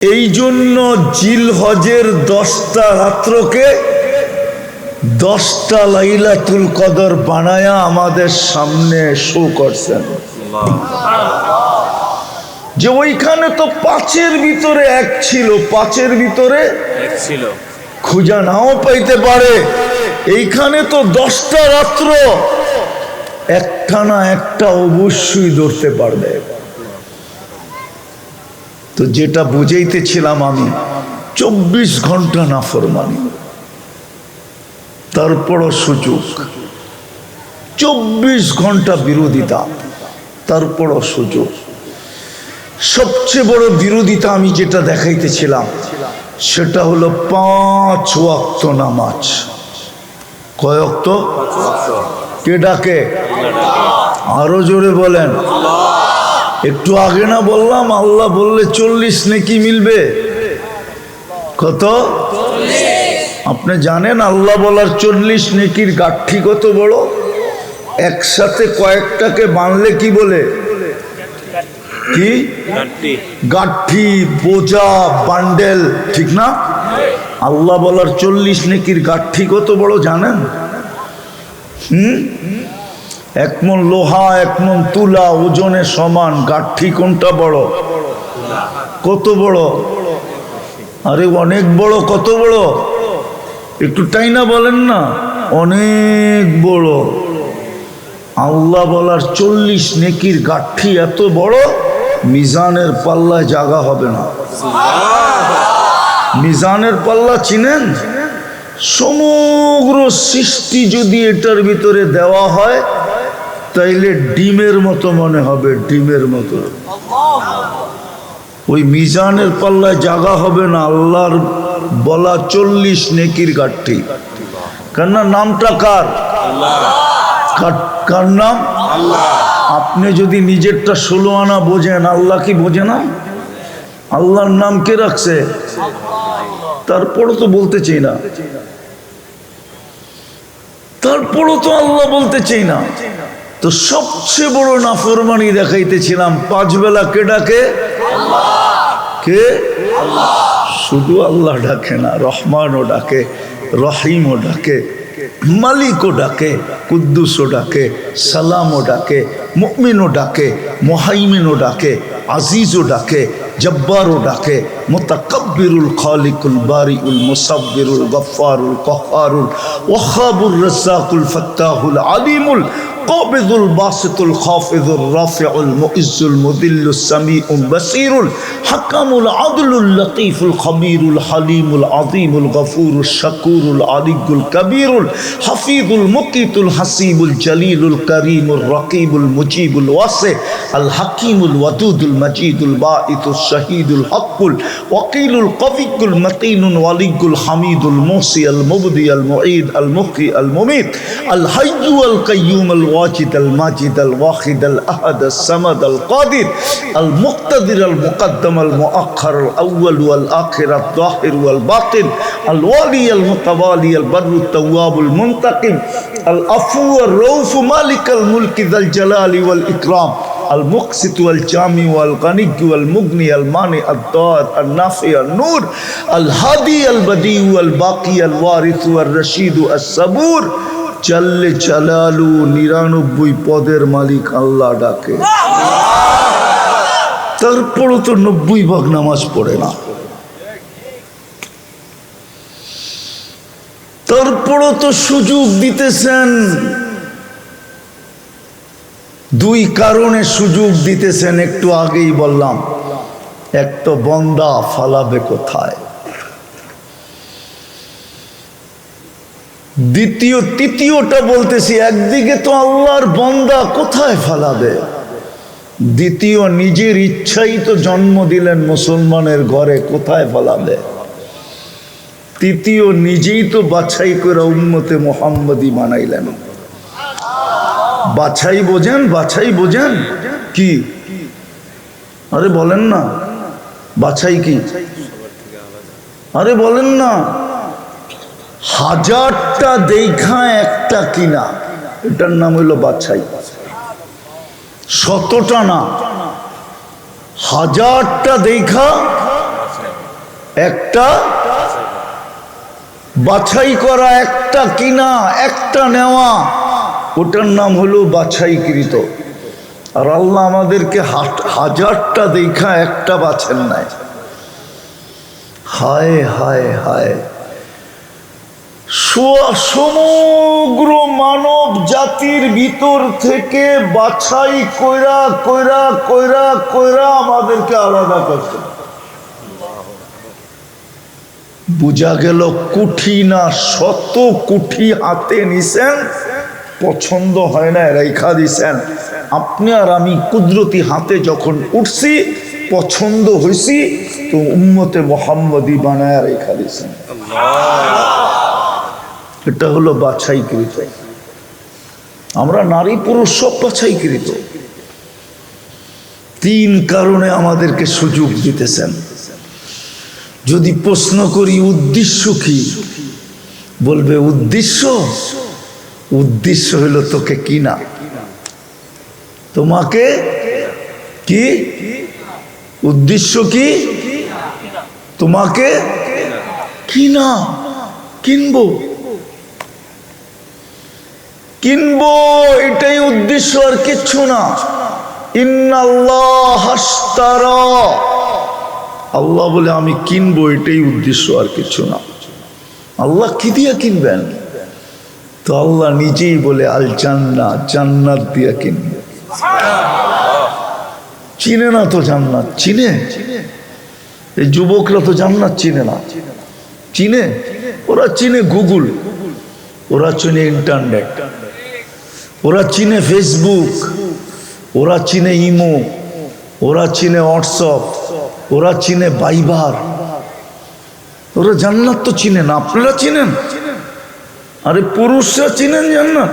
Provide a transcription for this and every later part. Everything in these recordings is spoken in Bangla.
এই জন্য জিলহজের 10টা রাত্রকে 10টা লাইলাতুল কদর বানায়া আমাদের সামনে শো করছেন যে ওইখানে তো 5-এর ভিতরে 1 ছিল, 5-এর ভিতরে 1 ছিল, খুঁজা নাও পাইতে পারে। এইখানে তো 10টা রাত্র একটা না একটা অবশ্যই ধরতে পারবে। তো যেটা বুঝাইতেছিলাম আমি, 24 ঘন্টা নাফরমানি, তারপরও সুযোগ, 24 ঘন্টা বিরোধিতা, তারপরও সুযোগ। সবচেয়ে বড় বিরোধিতা আমি যেটা দেখাইতেছিলাম সেটা হলো 5 ওয়াক্ত নামাজ। কয় ওয়াক্ত? কে ডাকে? আরো জোরে বলেন। একটু আগে না বললাম আল্লাহ বললে 40 নেকি মিলবে? কত? আপনি জানেন আল্লাহ বলার 40 নেকির গাঠি কত বড়? একসাথে কয়েকটাকে বানলে কি বলে? কি গাঠি, বোঝা, বান্ডেল, ঠিক না? আল্লাহ বলার 40 নেকির গাঠি কত বড় জানেন? 1 মণ লোহা 1 মণ তুলা ওজনে সমান। গাঠি কোনটা বড়? কত বড়? আরে অনেক বড়। কত বড়? একটু তাই না বলেন না, অনেক বড়। আল্লাহ বলার 40 নেকির গাঠি এত বড়, মিজানের পাল্লায় জায়গা হবে না। মিজানের পাল্লা চিনেন? সমগ্র সৃষ্টি যদি এটার ভিতরে দেওয়া হয় তাইলে ডিমের মতো মনে হবে, ডিমের মতো। ওই মিজানের পাল্লায় জায়গা হবে না আল্লাহর বলা 40 নেকির গাঠি। কেননা নামটা কার? কার নাম? আপনি যদি নিজেরটা 16 আনা বোঝেন, আল্লাহ কি বোঝে না? আল্লাহর নাম কে রাখছে? তারপরও তো বলতে চাই না, তারপরও তো আল্লাহ বলতে চাই না। তো সবচেয়ে বড় নাফরমানি দেখাইতেছিলাম। 5 বেলা কে ডাকে? কে? শুধু আল্লাহ ডাকে না, রহমানও ডাকে, রহিমও ডাকে, মালিকও ডাকে, কুদ্দুসও ডাকে, সালামও ডাকে, মুমিনও ডাকে, মুহাইমিনও ডাকে, আজিজও ডাকে, জব্বারও ডাকে, মুতাকাব্বিরুল খালিকুল বারিউল মুসাব্বিরুল গফফারুল কহ্হারুল ওয়াহাবুর রাজ্জাকুল ফাত্তাহুল আলিমুল قابض الباسط الخافض الرافع المؤز المذل السميع البصير الحكم العدل اللطيف الخبير الحليم العظيم الغفور الشكور العلي الكبير الحفيظ المقيت الحسيب الجليل الكريم الرقيب المجيب الواسع الحكيم الودود المجيد الباعث الشهيد الحق الوكيل القوي المتين الولي الحميد الموصي المبدي المعيد المحيي المميت الحي القيوم الواجد الماجد الواحد الأحد الصمد القادر المقتدر المقدم المؤخر الأول والآخر الظاهر والباطن الوالي المتوالي البر التواب المنتقم العفو الرؤوف مالك الملك ذا الجلال والإكرام المقسط والجامع والغني والمغني المانع الضار النافع النور الهادي البديع والباقي الوارث والرشيد الصبور জাল্লে চালালু 99 পদের মালিক আল্লাহ ডাকে। তারপরও তো 90 ভাগ নামাজ পড়ে না, তারপরও তো সুযোগ দিতেছেন। 2 কারণে সুযোগ দিতেছেন, একটু আগেই বললাম। এক তো বন্দা ফালাবে কোথায়, তৃতীয়টা বলতেছি, একদিকে তো আল্লাহর বান্দা কোথায় ফালাবে, দ্বিতীয় নিজের ইচ্ছাই তো জন্ম দিলেন মুসলমানের ঘরে, কোথায় ফালাবে, তৃতীয় নিজেই তো বাছাই করে উম্মতে মুহাম্মদী বানাইলেন। বাছাই বোঝেন? বাছাই বোঝেন কি? আরে বলেন না, বাছাই কি? আরে বলেন না। 1000টা দেখা একটা কিনা, এটার নাম হইল বাছাই। 100টা না, 1000টা দেখা একটা বাছাই করা, একটা কিনা, একটা নেওয়া, ওটার নাম হলো বাছাইকৃত। আর আল্লাহ আমাদেরকে হাজারটা দেখা একটা বাছেন নাই। হায় হায় হায়, সমগ্র মানব জাতির ভিতর থেকে বাছাই কইরা কইরা কইরা কইরা আমাদেরকে আলাদা করছে। বুঝা গেল কুঠি না শত কুঠি হাতে নিছেন, পছন্দ হয় না রেখা দিছেন। আপনি আর আমি কুদরতি হাতে যখন উঠছি, পছন্দ হয়েছি, তো উম্মতে মুহাম্মদী বানায় রেখা দিছেন। এটা হলো বাছাইকৃত। আমরা নারী পুরুষ সব বাছাইকৃত। 3 কারণে আমাদেরকে সুযোগ দিতেছেন। যদি প্রশ্ন করি উদ্দেশ্য কি, বলবে উদ্দেশ্য হলো তোকে কিনা, তোমাকে কি উদ্দেশ্য কি, তোমাকে কিনা, কিনবো কিনবো, এটাই উদ্দেশ্য, আর কিচ্ছু না। ইন্নাল্লাহ হাশতারা, আল্লাহ বলে আমি কিনবো, এটাই উদ্দেশ্য, আর কিছু না। আল্লাহ কি দিয়ে কিনবেন? তো আল্লাহ নিজেই বলে আল জান্নাত, জান্নাত দিয়ে কিনবো। চিনে না তো জান্নাত, চিনে? এই যুবকরা তো জান্নাত চিনে না। চিনে? ওরা চিনে গুগল, ওরা চিনে ইন্টারনেট, ওরা চিনে ফেসবুক, ওরা চিনে ইমো, ওরা চিনে হোয়াটসঅ্যাপ, ওরা চিনে ভাইবার। ওরা জান্নাত তো চিনে না। আপনারা চিনেন? আরে পুরুষরা চিনেন জান্নাত?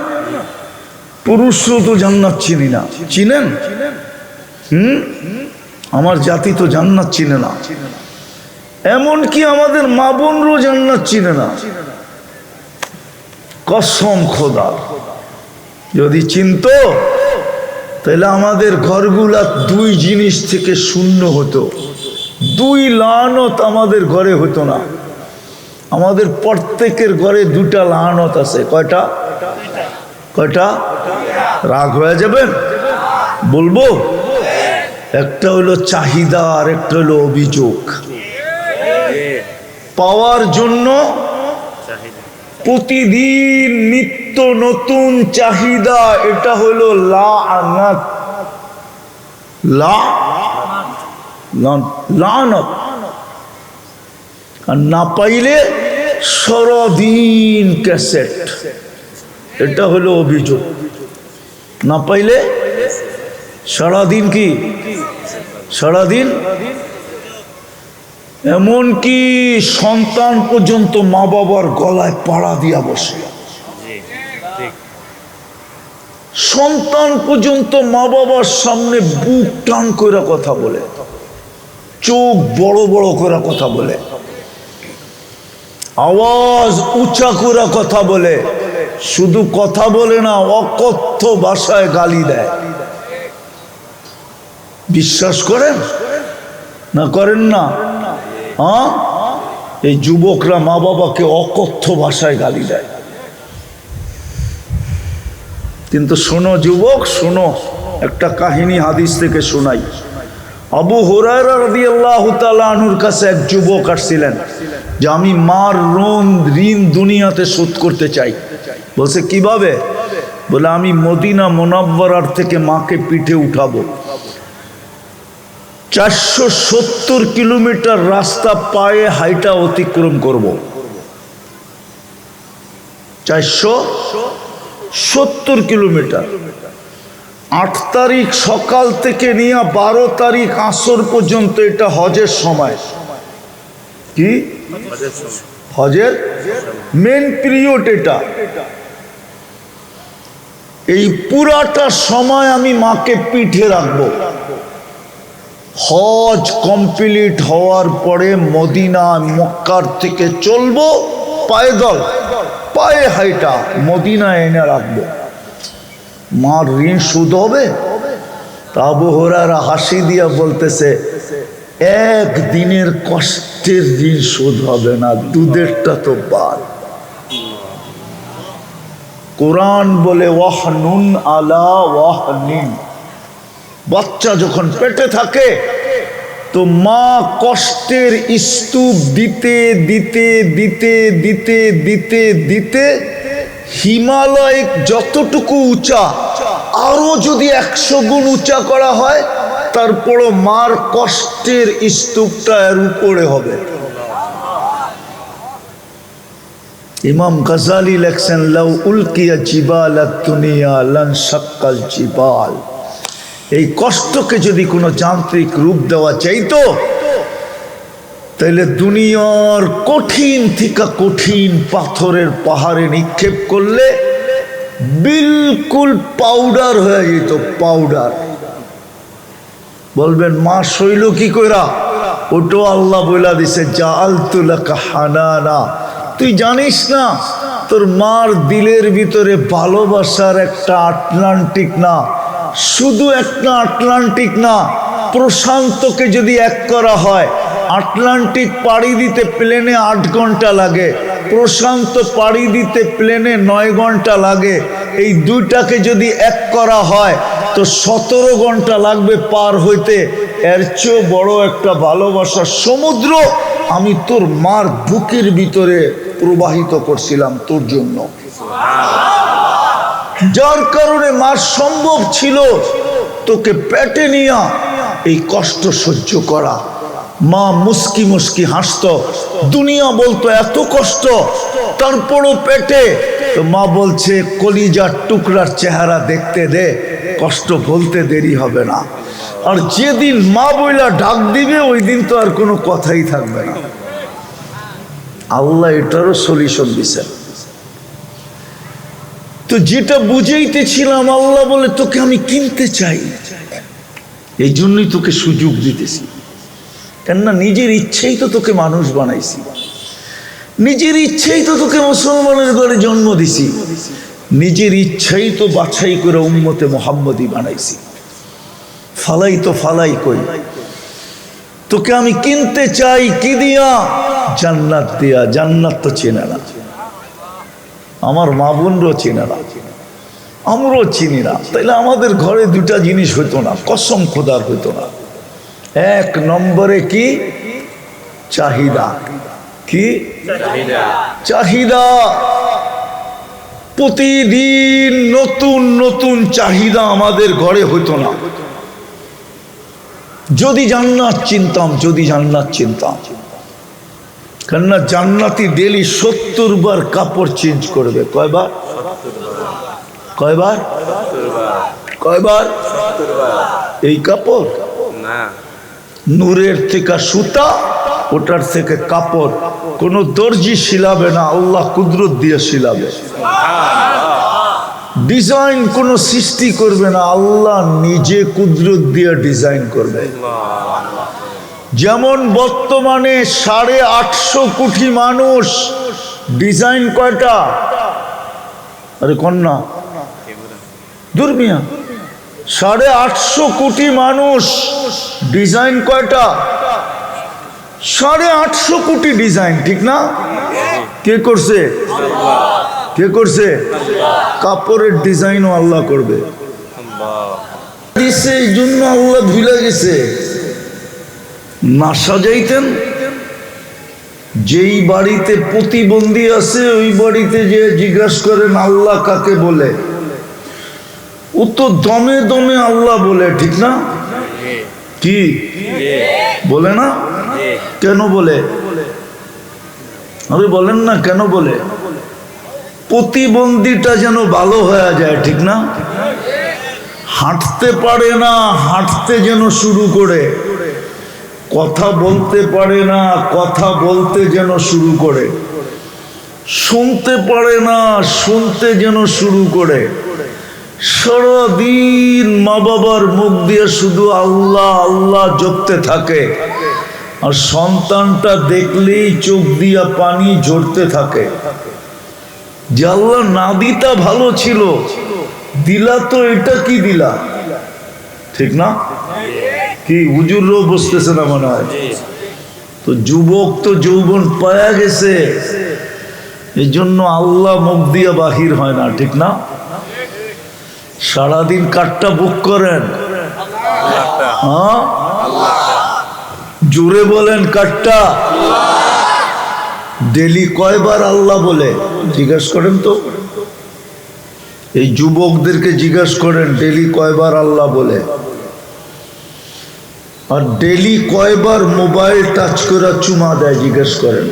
পুরুষরা তো জান্নাত চিনি না। চিনেন? আমার জাতি তো জান্নাত চিনে না। এমনকি আমাদের মা বোনরাও জান্নাত চিনে না। কসম খোদা, যদি চিনতো তাহলে আমাদের ঘরগুলা 2 জিনিস থেকে শূন্য হতো। 2 লানত আমাদের ঘরে হতো না। আমাদের প্রত্যেকের ঘরে 2টা লানত আছে। কয়টা? কয়টা? রাগ হয়ে যাবেন? বলবো? একটা হলো চাহিদা, আর একটা হলো অভিযোগ। পাওয়ার জন্য প্রতিদিন নিত্য নতুন চাহিদা, এটা হলো লানত। লানত। আর না পাইলে সারাদিন ক্যাসেট, এটা হলো অভিযোগ। না পাইলে সারাদিন কি? সারাদিন। এমনকি সন্তান পর্যন্ত মা বাবার গলায় পাড়া দিয়া বসে। সন্তান পর্যন্ত মা বাবার সামনে বুক টান করে কথা বলে, চোখ বড় বড় করে কথা বলে, আওয়াজ উঁচা করে কথা বলে। শুধু কথা বলে না, অকথ্য ভাষায় গালি দেয়। বিশ্বাস করেন না করেন না? হ্যাঁ, এই যুবকরা মা বাবাকে অকথ্য ভাষায় গালি দেয়। কিন্তু শোনো যুবক, শোনো, একটা কাহিনী হাদিস থেকে শোনাই। আবু হুরায়রা রাদিয়াল্লাহু তাআলা আনহুর কাছে এক যুবক আসছিলেন যে আমি মার ঋণ দুনিয়াতে শোধ করতে চাই। বলছে কিভাবে? বলে আমি মদিনা মুনাওয়ারার থেকে মাকে পিঠে উঠাবো। 470 কিলোমিটার রাস্তা পায়ে হাইটা অতিক্রম করব। 470 কিলোমিটার। 8 তারিখ সকাল থেকে নিয়ে 12 তারিখ আসর পর্যন্ত এটা হজের সময়। কি হজের মেন পিরিয়ড এটা। এই পুরাটা সময় আমি মাকে পিঠে রাখবো। হজ কমপ্লিট হওয়ার পরে মদিনা মক্কার থেকে চলবো পায়দল, পায়ে হাইটা মদিনা এনে রাখবো। মার ঋণ শোধ হবে। তা আবু হুরায়রা হাসি দিয়া বলতেছে, একদিনের কষ্টের ঋণ শোধ হবে না, দুধেরটা তো বাদ। কোরআন বলে ওয়াহনুন আলা ওয়াহনিন, বাচ্চা যখন পেটে থাকে তো মা কষ্টের স্তূপ দিতে দিতে দিতে দিতে দিতে দিতে হিমালয় যতটুকু উঁচা, আরো যদি 100 গুণ উঁচা করা হয়, তারপরও মার কষ্টের স্তূপটা এর উপরে হবে। ইমাম গাজালি লেখছেন, লাউ উলকিয়া জিবালাত দুনিয়া লান শাক্কাল জিবাল। এই কষ্টকে যদি কোনো যান্ত্রিক রূপ দেওয়া চাইতো, তাহলে দুনিয়ার কঠিন থেকে কঠিন পাথরের পাহাড়ে নিক্ষেপ করলে বিলকুল পাউডার হয়ে যেত, পাউডার। বলবেন মা শৈল কি কইরা? ওটো আল্লাহ বইলা দিছে, জাআলতু লাকা হানানা। তুই জানিস না তোর মার দিলের ভিতরে ভালোবাসার একটা আটলান্টিক না, শুধু একটা আটলান্টিক না, প্রশান্তকে যদি এক করা হয়, আটলান্টিক পাড়ি দিতে প্লেনে 8 ঘন্টা লাগে, প্রশান্ত পাড়ি দিতে প্লেনে 9 ঘন্টা লাগে। এই দুইটাকে যদি এক করা হয় তো 17 ঘন্টা লাগবে পার হইতে। এর চেয়েও বড় একটা ভালোবাসার সমুদ্র আমি তোর মার বুকের ভিতরে প্রবাহিত করছিলাম তোর জন্য, যার কারণে মার সম্ভব ছিল তোকে পেটে নিয়া এই কষ্ট সহ্য করা। মা মুস্কি মুস্কি হাসতো, দুনিয়া বলতো এত কষ্ট, তারপরও পেটে। তো মা বলছে কলিজার টুকরার চেহারা দেখতে দে, কষ্ট বলতে দেরি হবে না। আর যেদিন মা বইলা ডাক দিবে ওই দিন তো আর কোনো কথাই থাকবে না। আল্লাহ এটারও সলিউশন দিছেন। তো যেটা বুঝাইতেছিলাম, আল্লাহ বলে তোকে আমি কিনতে চাই, এই জন্যই তোকে সুযোগ দিতেছি। কেননা নিজের ইচ্ছেই তো তোকে মানুষ বানাইছি, নিজের ইচ্ছেই তো তোকে মুসলমানের ঘরে জন্ম দিছি, নিজের ইচ্ছাই তো বাছাই করে উম্মতে মুহাম্মদি বানাইছি। ফালাই তো ফালাই কই, তোকে আমি কিনতে চাই কি দিয়া? জান্নাত দিয়া। জান্নাত তো চেনে না, আমার মা বোনরাও চেনে না, আমরাও চিনি না। তাইলে আমাদের ঘরে দুটা জিনিস হইতো না, কসম খোদার হইতো না। 1 নম্বরে কি? চাহিদা। কি চাহিদা? প্রতিদিন নতুন নতুন চাহিদা আমাদের ঘরে হইতো না। যদি জান্নাত চিনতাম, যদি জান্নাত চিনতাম, কেননা জান্নাতি ডেলি 70 বার কাপড় চেঞ্জ করবে। কয়বার? কয়বার? কয়বার? এই কাপড় না, নূরের থেকে সুতা, ওটার থেকে কাপড়। কোন দর্জি শিলাবে না, আল্লাহ কুদরত দিয়ে শিলাবে। ডিজাইন কোন সৃষ্টি করবে না, আল্লাহ নিজে কুদরত দিয়ে ডিজাইন করবে। যেমন বর্তমানে 850 কোটি মানুষ, ডিজাইন কয়টা? আরে কন্যা দুর্মিয়া, 850 কোটি মানুষ, ডিজাইন কয়টা? 850 কোটি ডিজাইন, ঠিক না? কে করছে? কে করছে? কাপড়ের ডিজাইনও আল্লাহ করবে। এই জন্য আল্লাহ ভুলে গেছে, না সাজাইতেন। যেই বাড়িতে প্রতিবন্ধী আছে ওই বাড়িতে যে জিজ্ঞাসা করেন আল্লাহ কাকে বলে, ও তো দমে দমে আল্লাহ বলে, ঠিক না? কি বলে না? কেন বলে? আপনি বলেন না কেন বলে? প্রতিবন্ধীটা যেন ভালো হয়ে যায়, ঠিক না? হাঁটতে পারে না, হাঁটতে যেন শুরু করে। কথা বলতে পারে না, কথা বলতে যেন শুরু করে। শুনতে পারে না, শুনতে যেন শুরু করে। সারাদিন মা বাবার মুখ দিয়ে শুধু আল্লাহ আল্লাহ জপতে থাকে, আর সন্তানটা দেখলেই চোখ দিয়া পানি ঝরতে থাকে। যে আল্লাহ না দিতা ভালো ছিল, দিলা তো এটা কি দিলা, ঠিক না? কি হুজুরও বসতেছে না মনে হয়? তো যুবক তো যৌবন পায়া গেছে, এই জন্য আল্লাহ মুখ দিয়ে বাহির হয় না, ঠিক না? সারাদিন কাঠটা বুক করেন, হ্যাঁ জোরে বলেন কাঠটা। ডেলি কয়বার আল্লাহ বলে জিজ্ঞেস করেন তো, এই যুবকদেরকে জিজ্ঞেস করেন ডেলি কয়বার আল্লাহ বলে, আর ডেলি কয়বার মোবাইল টাচ করে চুমা দেয় জিজ্ঞেস করেন,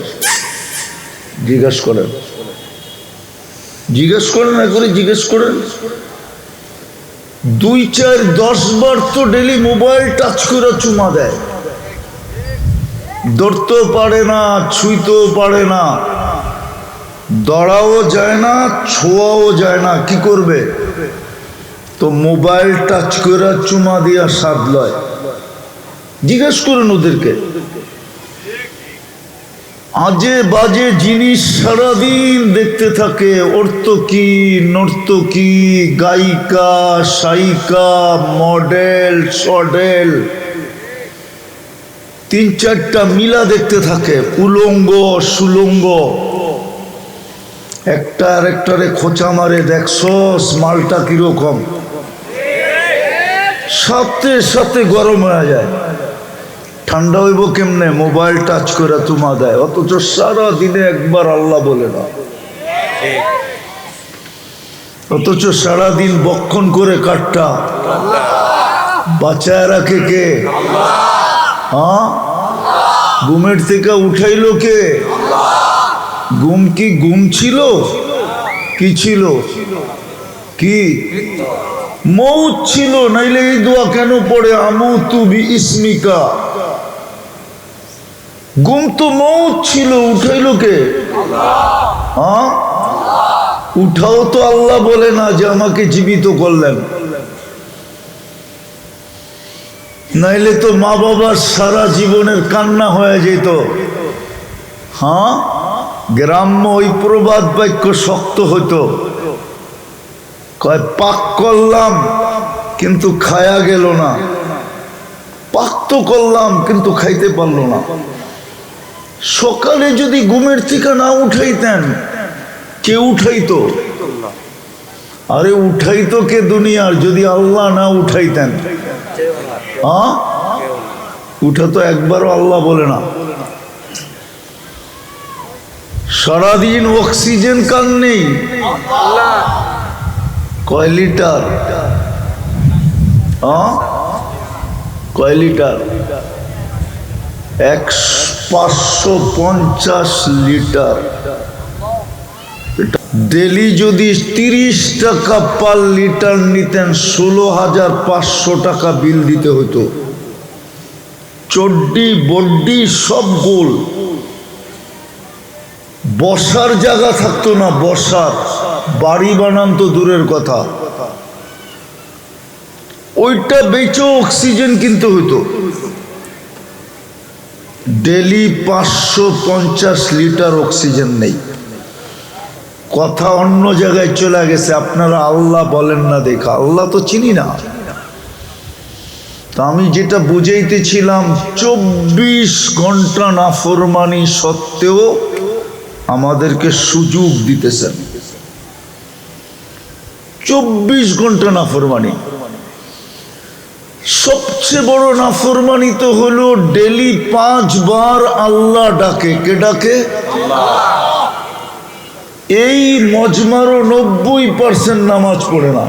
জিজ্ঞেস করেন, জিজ্ঞেস করেন, একবারে জিজ্ঞেস করেন। 2, 4, 10 বার তো ডেলি মোবাইল টাচ করে চুমা দেয়, ধরতেও পারে না, ছুঁইতেও পারে না, দড়াও যায় না, ছোঁয়াও যায় না, কি করবে? তো মোবাইল টাচ করে চুমা দিয়া স্বাদ লয়। জিজ্ঞেস করুন ওদেরকে। আজে বাজে জিনিস সারাদিন দেখতে থাকে, অর্থকি, নর্তকী, গায়িকা, সায়িকা, মডেল, সডেল, 3-4টা মিলা দেখতে থাকে, উলঙ্গ সুলঙ্গ, একটা আরেকটারে খোঁচা মারে, দেখছস মালটা কিরকম, সাথে সাথে গরম হয়ে যায়। ঠান্ডা হইব কেমনে? মোবাইল টাচ করে চুমা দেয়, অথচ সারা দিনে একবার আল্লাহ বলে না, অথচ সারাদিন বক্ষণ করে কাঠটা বাঁচায় রাখে কে? হ্যাঁ, ঘুমের থেকে উঠাইলো কে? ঘুম কি ঘুম ছিল? কি ছিল? কি মৌত ছিল? নাইলে এই দোয়া কেন পড়ে, আমুতু বিইসমিকা? ঘুম তো মৌত ছিল, উঠাইলো কে? হ্যাঁ, উঠাও তো আল্লাহ বলে না যে আমাকে জীবিত করলেন, নাইলে তো মা বাবার সারা জীবনের কান্না হয়ে যেত। হ্যাঁ, গ্রাম্য ওই প্রবাদ বাক্য শক্ত হতো, কয় পাক করলাম কিন্তু খায়া গেল না, পাক তো করলাম কিন্তু খাইতে পারলো না। সকালে যদি ঘুমের থেকে না উঠাইতেন, কে উঠাইতো? আরে উঠাইতো কে দুনিয়ার, যদি আল্লাহ না উঠাইতেন? হ্যাঁ, উঠা তো একবারও আল্লাহ বলে না। সারাদিন অক্সিজেন কান নেই, কয় লিটার? হ্যাঁ, কয় লিটার? 550 লিটার। ডেলি যদি 30 টাকা পার লিটার নিতেন, 16,500 টাকা বিল দিতে হতো। চড্ডি বড্ডি সব গোল, বসার জায়গা থাকতো না, বসার বাড়ি বানান তো দূরের কথা, ওইটা বেচেও অক্সিজেন কিনতে হতো। ডেলি 550 লিটার অক্সিজেন নেই। কথা অন্য জায়গায় চলে গেছে, আপনারা আল্লাহ বলেন না দেখা, আল্লাহ তো চিনি না। তা আমি যেটা বুঝাইতেছিলাম, 24 ঘন্টা নাফরমানি সত্ত্বেও আমাদেরকে সুযোগ দিতেছেন। 24 ঘন্টা নাফরমানি। সবচেয়ে বড় নাফরমানি তো হলো ডেলি 5 বার আল্লাহ ডাকে। কে ডাকে? এই মজমারও 90% নামাজ পড়ে না।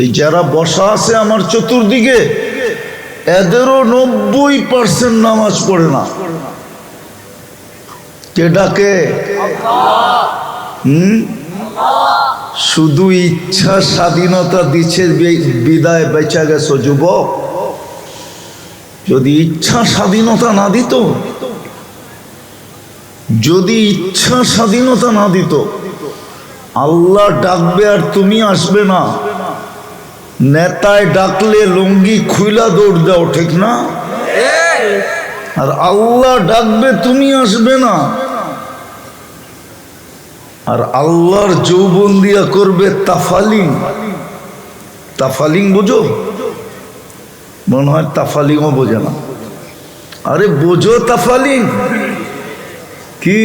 এই যারা বসা আছে আমার চতুর্দিকে, এদেরও 90% নামাজ পড়ে না। কে ডাকে? শুধু ইচ্ছা স্বাধীনতা দিচ্ছে বিদায় বেঁচে গেছো যুবক। যদি ইচ্ছা স্বাধীনতা না দিত, যদি ইচ্ছা স্বাধীনতা না দিত, আল্লাহ ডাকবে আর তুমি আসবে না। নেতায় ডাকলে লুঙ্গি খুইলা দৌড় দাও, ঠিক না? আর আল্লাহ ডাকবে তুমি আসবে না। আর আল্লাহর যৌবন দিয়া করবে তাফালিং। তাফালিং বুঝো? মনে হয় তাফালিংও বোঝে না। আরে বোঝো তাফালিং কি?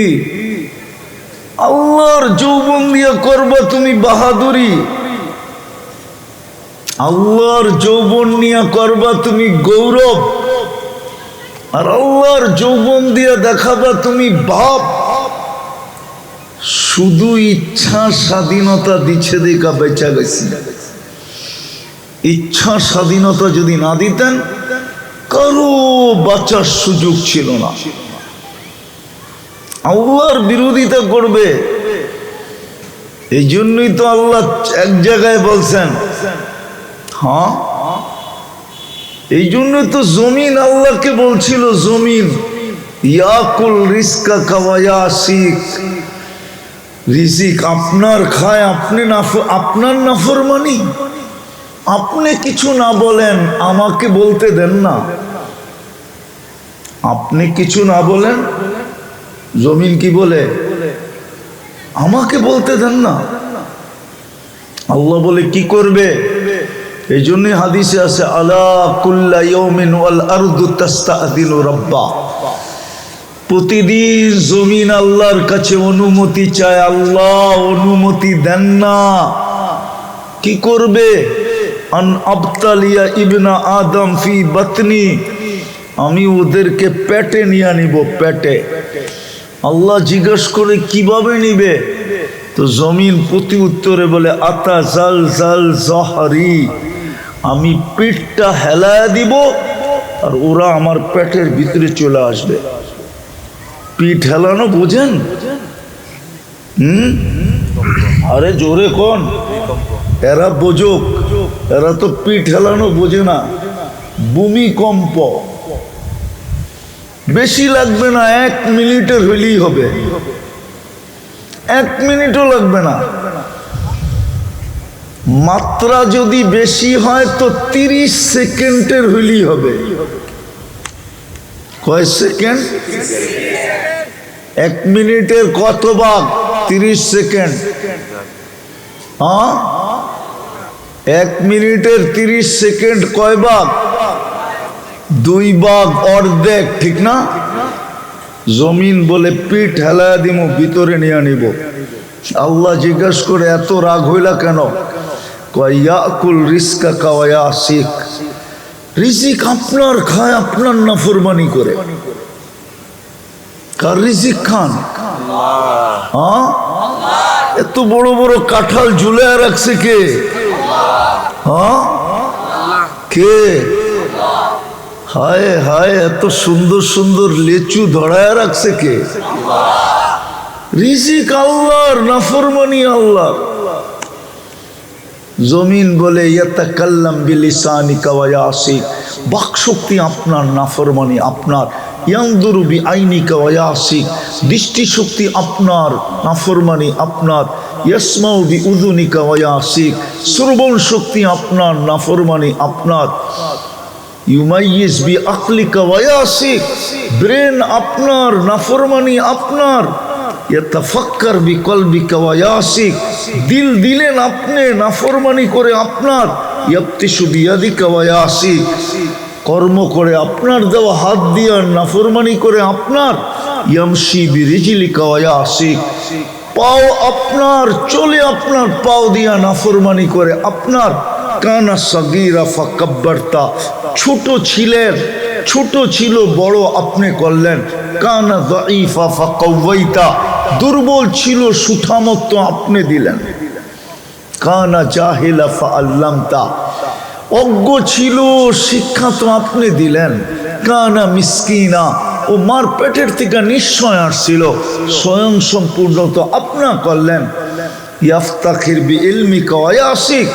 আল্লাহর যৌবন দিয়ে করবা তুমি বাহাদুরি, আল্লাহর যৌবন নিয়ে করবা তুমি গৌরব, আর আল্লাহর যৌবন দিয়ে দেখাবা তুমি বাপ। শুধু ইচ্ছা স্বাধীনতা দিচ্ছে দেখা বেঁচা গেছি। ইচ্ছা স্বাধীনতা যদি না দিতেন কারো বাঁচার সুযোগ ছিল না। আল্লাহর বিরোধিতা করবে, এই জন্যই তো আল্লাহ এক জায়গায় বলছেন, হ্যাঁ এই জন্যই তো জমিন আল্লাহকে বলছিল, জমিন ইয়াকুল রিজকা কাওয়া শিখ, রিজিক আপনার খায়, আপনি আপনার নাফরমানি। আপনি কিছু না বলেন, আমাকে বলতে দেন না। আপনি কিছু না বলেন, জমিন কি বলে? আমাকে বলতে দেন না। আল্লাহ বলে কি করবে? এই জন্যই হাদিসে আছে, আলা কুল্লা ইয়াউমিন ওয়াল আরদু তাস্তাযিনু রাব্বা। প্রতিদিন জমিন আল্লাহর কাছে অনুমতি চায়, আল্লাহ অনুমতি দেন না। কি করবে? আন আবতালিয়া ইবনা আদম ফি বাতনি, আমি ওদেরকে পেটে নিয়ে নিব, পেটে। আল্লাহ জিজ্ঞেস করে কিভাবে নিবে? তো জমিন প্রতি উত্তরে বলে, আতা জাল জাল জহরি, আমি পিঠটা হেলায় দিব আর ওরা আমার পেটের ভিতরে চলে আসবে। পিঠ হেলানো বোঝেন? আরে জোরে কোন, এরা বোঝুক, এরা তো পিঠ হেলানো বোঝে না। ভূমিকম্প বেশি লাগবে না, 1 মিনিটের হইলেই হবে, 1 মিনিটও লাগবে না। মাত্রা যদি বেশি হয় তো 30 সেকেন্ডের হইলেই হবে। কয় সেকেন্ড? 1 মিনিটের কত ভাগ? 30 সেকেন্ড। হ্যাঁ, 1 মিনিটের 30 সেকেন্ড কয় ভাগ? 2 ভাগ, অর্ধেক, ঠিক না? জমিন বলে পিঠ হেলায় দিব, ভিতরে নিয়ে নিব। আল্লাহ জিজ্ঞাসা করে, এত রাগ হইলা কেন? কয় ইয়াকুল রিজকা কাওয়া শিখ, রিজিক আপনার খায়, আপনার নাফরমানি করে। কার রিজিক খান? হ্যাঁ, এত বড় বড় কাঁঠাল ঝুলায় রাখছে কে? হ্যাঁ, কে? হায় হায়, এত সুন্দর সুন্দর লেচু ধরায় রাখছে কে? রিজিক আল্লাহর, নাফরমানি আল্লাহ। জমিন বলে ইয়াতাকাল্লাম বিলিসানিকা ওয়া ইয়াসিক, বাক শক্তি আপনার, নাফরমানি আপনার। ইয়ানদুরু বিআইনিকা ওয়া ইয়াসিক, দৃষ্টি শক্তি আপনার, নাফরমানি আপনার। ইয়াসমাউ বিউযুনিকা ওয়া ইয়াসিক, শ্রবণ শক্তি আপনার, নাফরমানি আপনার। ইউমাইয়িজ বিআকলিকা ওয়া ইয়াসিক, ব্রেন আপনার, নাফরমানি আপনার। ইয়াতাফাক্কার বিকলবিকা ওয়া ইয়াসিক, দিল দিলেন আপনি, নাফরমানি করে আপনার। ইয়াবতিশু বিয়াদিকা ওয়া ইয়াসিক, কর্ম করে আপনার দেওয়া হাত দিয়ে নাফরমানি করে আপনার। ইয়ামশি বিরিজলিকা ওয়া ইয়াসিক, পাও আপনার, চলে আপনার পাও দিয়া, নাফরমানি করে আপনার। কানা সাগীরা ফাকাব্বারতা, ছোট ছিলেন, ছোট ছিল, বড় আপনি করলেন। কানা যায়ীফা ফাকাওয়াইতা, দুর্বল ছিল, সুঠামত্ব আপনি দিলেন। কানা জাহিলা ফাআল্লামতা, অজ্ঞ ছিল, শিক্ষা তো আপনি দিলেন। কানা মিসকিনা, ও মার পেটের থেকে নিশ্চয় আসছিল, স্বয়ং সম্পূর্ণ তো আপনা করলেন। ইয়াফতাখির বিইলমিকা ওয়া ইয়াসিক,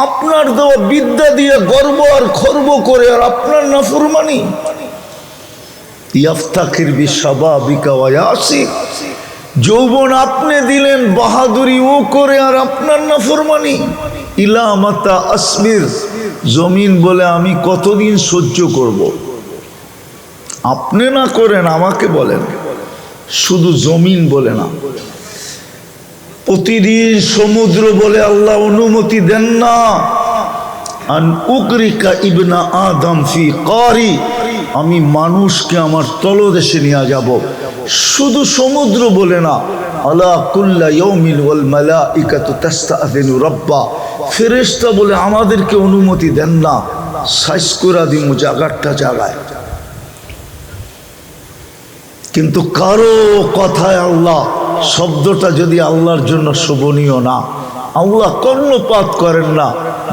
আপনার দেওয়া বিদ্যা দিয়ে গর্ব আর খর্ব করে, আর আপনার নাফরমানি। ইয়াফতাখির বিশাবাবিকা ওয়া ইয়াসিক, যৌবন আপনি দিলেন, বাহাদুরি ও করে, আর আপনার নাফরমানি। ইলা মাতা আসবির, জমিন বলে আমি কতদিন সহ্য করব? আপনি না করেন, আমাকে বলেন, শুধু জমিন বলে না। প্রতিদিন সমুদ্র বলে আল্লাহ অনুমতি দেন না, আন উগরিকা ইবনা আদম ফি কারি, আমি মানুষকে আমার তলদেশে নিয়ে যাব। শুধু সমুদ্র বলে না, আলা কুল্লা ইয়াউমিন ওয়াল মালাইকাতু তাস্তাযিনু রাব্বা, ফেরেশতা বলে আমাদেরকে অনুমতি দেন না, সাইজ করে দিমু জায়গাটা জায়গায়। কিন্তু কারো কথায় আল্লাহ শব্দটা যদি আল্লাহর জন্য শোভনীয় না, আল্লাহ কর্ণপাত করেন না,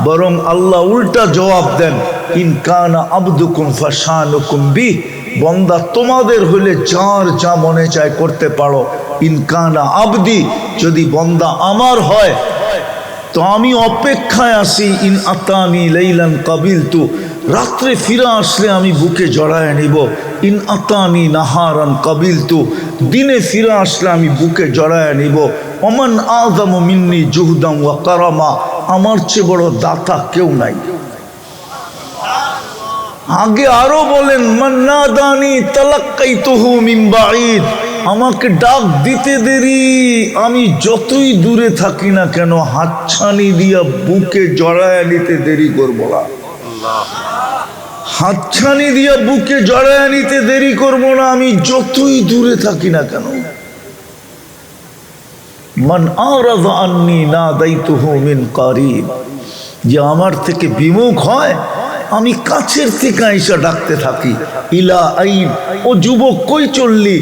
বরং আল্লাহ উল্টা জবাব দেন, ইন কানা আবদুকুম ফাশানুকুম বি, বন্দা তোমাদের হলে যার যা মনে চায় করতে পারো। ইন কানা আবদি, যদি বন্দা আমার হয় তো আমি অপেক্ষায় আসি। ইন আতানি লাইলান কাবিলতু, রাত্রে ফিরে আসলে আমি বুকে জড়ায় নিব। ইন আতানি নাহারান কাবিলতু, দিনে ফিরে আসলে আমি বুকে জড়ায় নিব। ওমান আযমু মিন্নি জুহদাম ওয়া কারামা, আমার চেয়ে বড় দাতা কেউ নাই। আগে আরো বলেন, মান নাদানি তালাক্কাইতুহু মিন বাঈদ, আমাকে ডাক দিতে দেরি, আমি যতই দূরে থাকি না কেন হাতছানি দিয়া বুকে জড়ায় নিতে দেরি করব না। হাতছানি দিয়া বুকে জড়ায় নিতে দেরি করব না, আমি যতই দূরে থাকি না কেন। মান আরাযা আন্নী নাদাইতুহু মিন কারীব, যে আমার থেকে বিমুখ হয় আমি কাছের থেকে আইসা ডাকতে থাকি। ইলা আইন, ও যুবক কই চললি?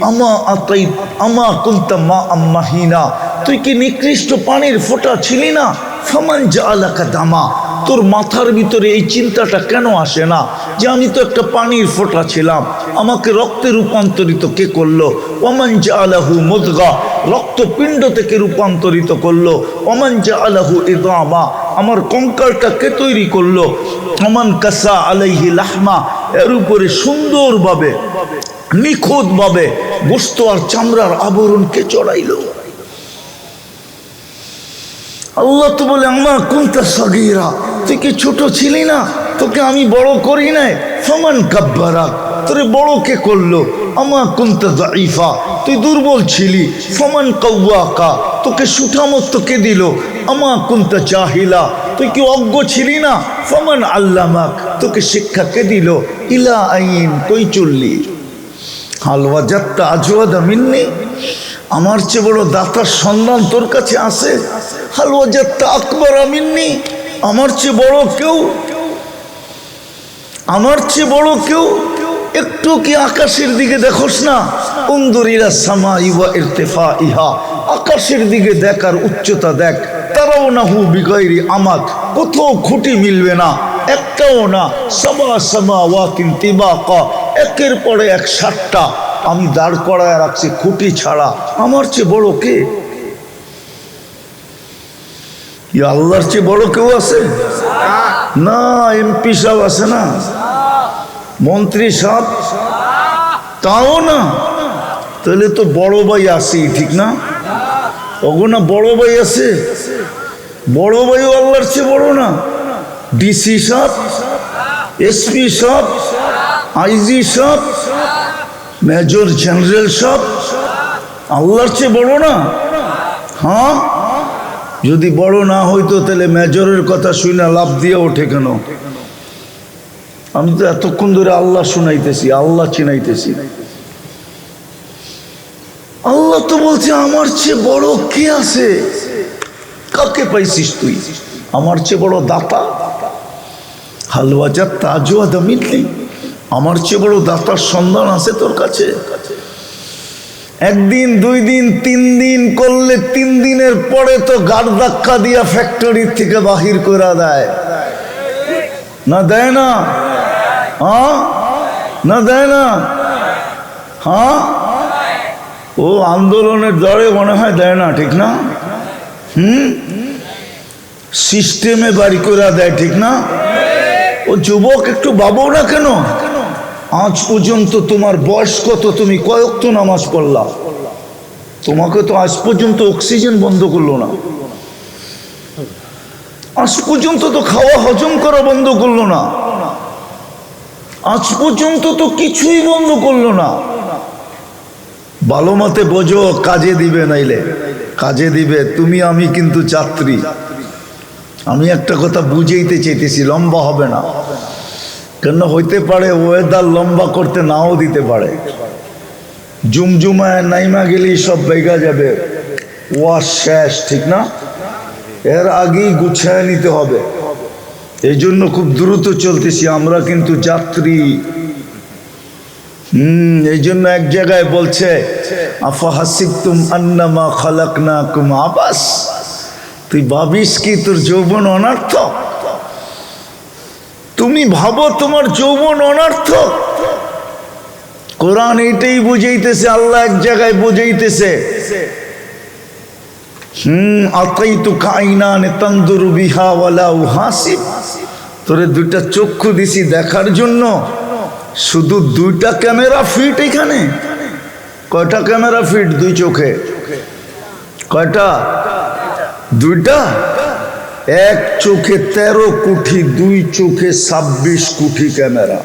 আমা আতাই আমা কুনতা মা আম্মাহিনা, তুই কি নিকৃষ্ট পানির ফোঁটা ছিলি না? ফামান জাআলাকা দামা, তোর মাথার ভিতরে এই চিন্তাটা কেন আসে না যে আমি তো একটা পানির ফোঁটা ছিলাম, আমাকে রক্তে রূপান্তরিত কে করলো? ওমান জাআলাহু মুদগা, রক্তপিণ্ড থেকে রূপান্তরিত করলো। ওমান জাআলাহু ইদামা, আমার কঙ্কালটা কে তৈরি করলো? ওমান কাসা আলাইহি লাহমা, এর উপরে সুন্দরভাবে নিখুঁতভাবে গোশত আর চামড়ার আবরণ কে চড়াইলো? আল্লাহ তো বলে, আমা কুনতা সাগীরা, তুই কি ছোট ছিলি না? তোকে আমি বড় করি নাই। ফামান কাব্বারাক, তোরে বড় কে করলো? আমা কুনতা যায়ীফা, তুই দুর্বল ছিলি। ফামান কাওয়াকা, তোকে সুঠামত্ব কে দিল? আমা কুনতা জাহিলা, তুই কি অজ্ঞ ছিলি না? ফামান আল্লামাক, তোকে শিক্ষা কে দিল? ইলা আইন, কই চললি? হাল ওয়াজাদতা আজওয়াদা মিন্নি, আমার চেয়ে বড় দাতার সন্ধান তোর কাছে আছে? হাল ওয়াজাদতা আকবারা মিন্নি, আমার চেয়ে বড় কেউ? আমার চেয়ে বড় কেউ? একটু কি আকাশের দিকে দেখোস না? উনদুর ইলা সামাই ওয়া ইরতিফাইহা, আকাশের দিকে দেখ আর উচ্চতা দেখ। তারাউনাহু বিগাইরি আমাদ, কোথাও খুঁটি মিলবে না, একটাও না। সাবা সামাওয়াতিন তিবাকা, একের পরে এক সাতটা আমি দাঁড় করায় রাখছি খুঁটি ছাড়া। আমার চেয়ে বড় কে? আল্লাহর চেয়ে বড় কেউ আছে? না। এমপি সাহেব আছে না, মন্ত্রী সাহেব, তাও না। তাহলে তো বড় ভাই আসি, ঠিক না? ওগো না, বড় ভাই আছে, বড় ভাইও আল্লাহর চেয়ে বড় না। ডিসি সাহেব, এসপি সাহেব, আইজি সাহেব, মেজর জেনারেল সাহেব আল্লাহর চেয়ে বড় না? হ্যাঁ, যদি বড় না হইতো তাহলে মেজরের কথা শুনে লাভ দিয়ে ওঠে কেন? আমি তো এতক্ষণ ধরে আল্লাহ শুনাইতেছি, আল্লাহ চিনাইতেছি। আল্লাহ তো বলছে আমার চেয়ে বড় কে আছে? কাকে পাইছিস তুই? আমার চেয়ে বড় দাতা? হালওয়াজাত তাজওয়াদা মিননি, আমার চেয়ে বড় দাতার সন্ধান আছে তোর কাছে? একদিন, দুই দিন, 3 দিন করলে 3 দিনের পরে তো গাড় ধাক্কা দিয়া ফ্যাক্টরি থেকে বাহির করে দেয় না? দেয় না? হ্যাঁ, না দেয় না? হ্যাঁ, ও আন্দোলনের দরে মনে হয় দেয় না, ঠিক না? সিস্টেমে বাড়ি করে দেয়, ঠিক না? ও যুবক, একটু ভাবো না কেন? আজ পর্যন্ত তোমার বয়স কত? তুমি কয়েক তো নামাজ পড়লা? তোমাকে তো আজ পর্যন্ত অক্সিজেন বন্ধ করলো না, আজ পর্যন্ত তো খাওয়া হজম করা বন্ধ করলো না, আজ পর্যন্ত তো কিছুই বন্ধ করলো না। ভালো মতে বোঝো, কাজে দিবে, নাইলে কাজে দিবে। তুমি আমি কিন্তু যাত্রী, আমি একটা কথা বুঝাইতে চাইতেছি, লম্বা হবে না, কেন হইতে পারে ওয়েদার লম্বা করতে নাও দিতে পারে। জুমজুমায় নাইমা গেলেই সব বেগা যাবে, ওয়াশ শেষ, ঠিক না? এর আগেই গুছায় নিতে হবে। এই জন্য খুব দ্রুত চলতেছি, আমরা কিন্তু যাত্রী। এই জন্য এক জায়গায় বলছে আফাহাসিবতুম আন্নামা খালাকনাকুম আবাস, তুই ভাবিস কি তোর যৌবন অনর্থ? তুমি ভাবো তোমার যৌবন অনর্থ? কোরআন এইটাই বুঝাইতেছে, আল্লাহ এক জায়গায় বুঝাইতেছে আতাইতুকা আইনান তানদুরু বিহা ওয়ালা উহাসিব, তোরে দুইটা চক্ষু দিছি দেখার জন্য, শুধু দুইটা ক্যামেরা ফিট এখানে। কয়টা ক্যামেরা ফিট দুই চোখে? কয়টা? দুইটা। এক চোখে 13 কোটি, দুই চোখে 26 কোটি ক্যামেরা।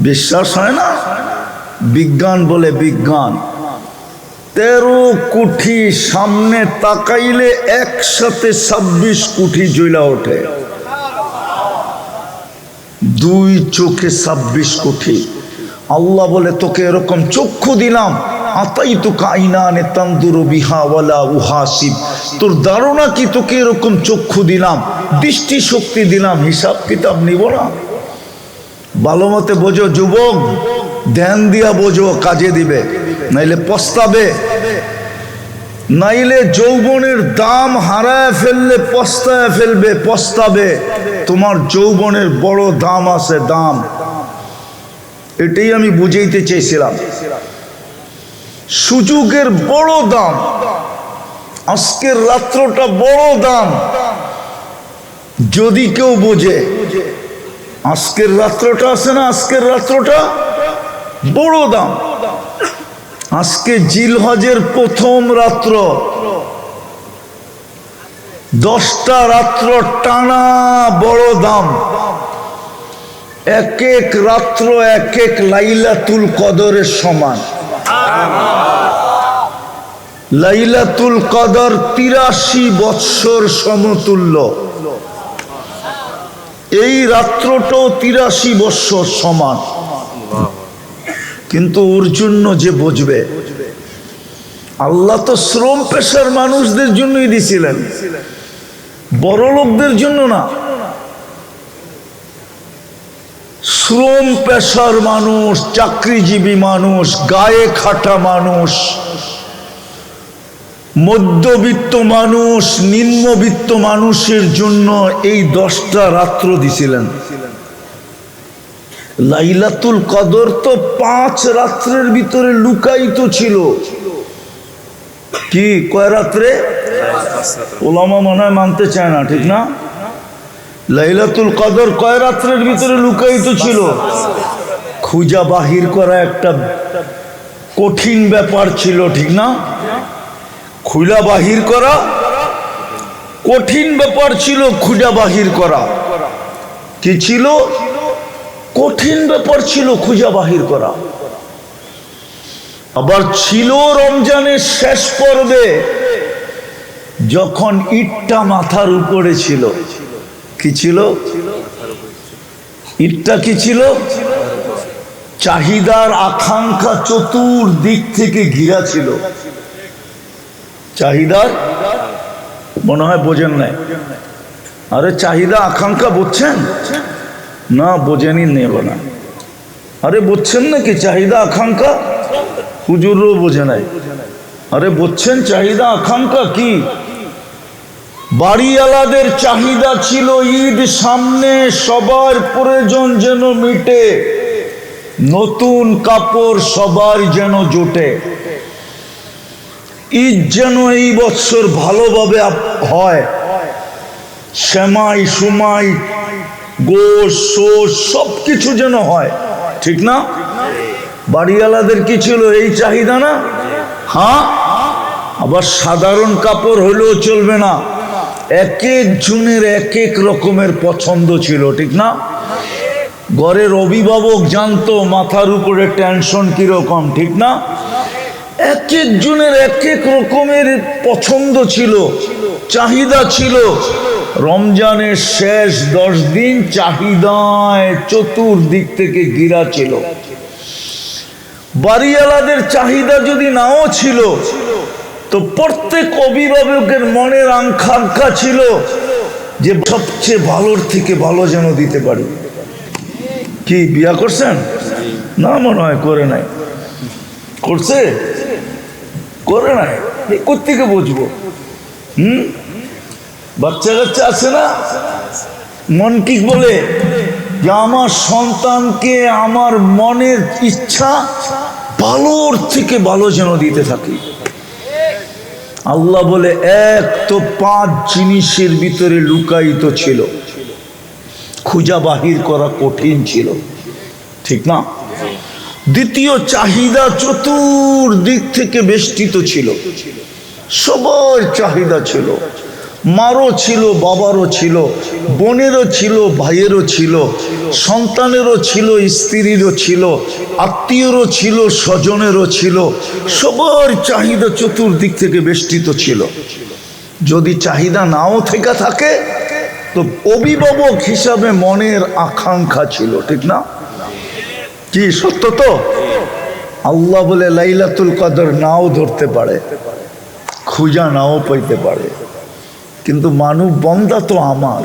বিশ্বাস হয় না? বিজ্ঞান বলে, বিজ্ঞান 13 কোটি সামনে তাকাইলে একসাথে 26 কোটি জ্বলা ওঠে। দুই চোখে 26 কোটি। আল্লাহ বলে তোকে এরকম চক্ষু দিলাম, আতাইতুকা আইনান তানদুরু বিহা ওয়ালা উহাসিব, তোর ধারণা কি তোকে এরকম চক্ষু দিলাম, দৃষ্টি শক্তি দিলাম, হিসাব কিতাব নিব না? ভালো মতে বোঝো যুবক, ধ্যান দিয়া বোঝো, কাজে দিবে, নাইলে পস্তাবে। নাইলে যৌবনের দাম হারায় ফেললে পস্তায় ফেলবে, পস্তাবে। তোমার যৌবনের বড় দাম আছে, দাম। এটাই আমি বুঝাইতে চেয়েছিলাম, সুযোগের বড় দাম। আজকের রাত্রটা বড় দাম, যদি কেউ বোঝে। আজকের রাত্রটা আছে না, আজকের রাত্রটা বড় দাম। আজকে জিলহজের প্রথম রাত্র, 10টা রাত্র টানা বড় দাম। এক এক রাত্র এক এক লাইলাতুল কদরের সমান। লাইলাতুল কদর 83 বৎসর সমতুল্য। এই রাত্রটাও 83 বৎসর সমান। কিন্তু ওর জন্য যে বুঝবে, আল্লাহ তো শ্রম পেশার মানুষদের জন্যই দিছিলেন, বড় লোকদের জন্য না। শ্রম পেশার মানুষ, চাকরিজীবী মানুষ, গায়ে খাটা মানুষ, মধ্যবিত্ত মানুষ, নিম্নবিত্ত মানুষের জন্য এই 10টা রাত্র দিছিলেন। লাইলাতুল কদর তো 5 রাত্রের ভিতরে লুকায়িত ছিল। কি কয় রাত্রে? ওলামা মনে হয় মানতে চায় না, ঠিক না? লাইলাতুল কদর কয় রাত্রের ভিতরে লুকায়িত ছিল? খুঁজা বাহির করা একটা কঠিন ব্যাপার ছিল, ঠিক না? খুঁজা বাহির করা কঠিন ব্যাপার ছিল, খুঁজা বাহির করা কি ছিল? কঠিন ব্যাপার ছিল খুঁজা বাহির করা। আবার ছিল রমজানের শেষ পর্বে, যখন ইটটা মাথার উপরে ছিল। কি ছিল? ইটটা কি ছিল? চাহিদার আকাঙ্ক্ষা চতুর্দিক থেকে ঘিরা ছিল। চাহিদার, মনে হয় বোঝেন নাই। আরে চাহিদা আকাঙ্ক্ষা বুঝছেন না? বোঝেনি নেব না। আরে বুঝছেন নাকি চাহিদা আকাঙ্ক্ষা? হুজুরও বোঝে নাই। আরে বুঝছেন চাহিদা আকাঙ্ক্ষা কি? বাড়িওয়ালাদের চাহিদা ছিল ঈদ সামনে, সবার প্রয়োজন যেন মিটে, নতুন কাপড় সবার যেন জোটে, ঈদ যেন এই বছর ভালোভাবে হয়, সেমাই সুমাই গোশ সোশ সবকিছু যেন হয়, ঠিক না? বাড়িওয়ালাদের কি ছিল? এই চাহিদা না? হ্যাঁ। আবার সাধারণ কাপড় হলেও চলবে না, এক এক জনের এক এক রকমের পছন্দ ছিল, ঠিক না? ঘরের অভিভাবক জানতো মাথার উপরে টেনশন কিরকম, ঠিক না? এক একজনের এক এক রকমের পছন্দ ছিল, চাহিদা ছিল। রমজানের শেষ 10 দিন চাহিদায় চতুর্দিক থেকে ঘিরা ছিল। বাড়িওয়ালাদের চাহিদা যদি নাও ছিল, তো প্রত্যেক অভিভাবকের মনের আকাঙ্ক্ষা ছিল যে সবচেয়ে ভালোর থেকে ভালো যেন দিতে পারি। কি বিয়া করছেন? না, মনে হয় করে নাই। করছে? করে নাই। কোত্থেকে বুঝবো? বাচ্চা কাচ্চা আছে না? মন কি বলে যে আমার সন্তানকে আমার মনের ইচ্ছা ভালোর থেকে ভালো যেন দিতে থাকি। আল্লাহ বলে এক তো 5 জিনিসের ভিতরে লুকায়িত ছিল, খুঁজা বাহির করা কঠিন ছিল, ঠিক না? দ্বিতীয়, চাহিদা চতুর্দিক থেকে বেষ্টিত ছিল, সবার চাহিদা ছিল। মারও ছিল, বাবারও ছিল, বোনেরও ছিল, ভাইয়েরও ছিল, সন্তানেরও ছিল, স্ত্রীরও ছিল, আত্মীয়রও ছিল, স্বজনেরও ছিল। সবার চাহিদা চতুর্দিক থেকে বেষ্টিত ছিল। যদি চাহিদা নাও থেকে থাকে, তো অভিভাবক হিসাবে মনের আকাঙ্ক্ষা ছিল, ঠিক না? কি সত্য তো? আল্লাহ বলে লাইলাতুল কদর নাও ধরতে পারে, খুঁজা নাও পাইতে পারে, কিন্তু মানব বন্দা তো আমার।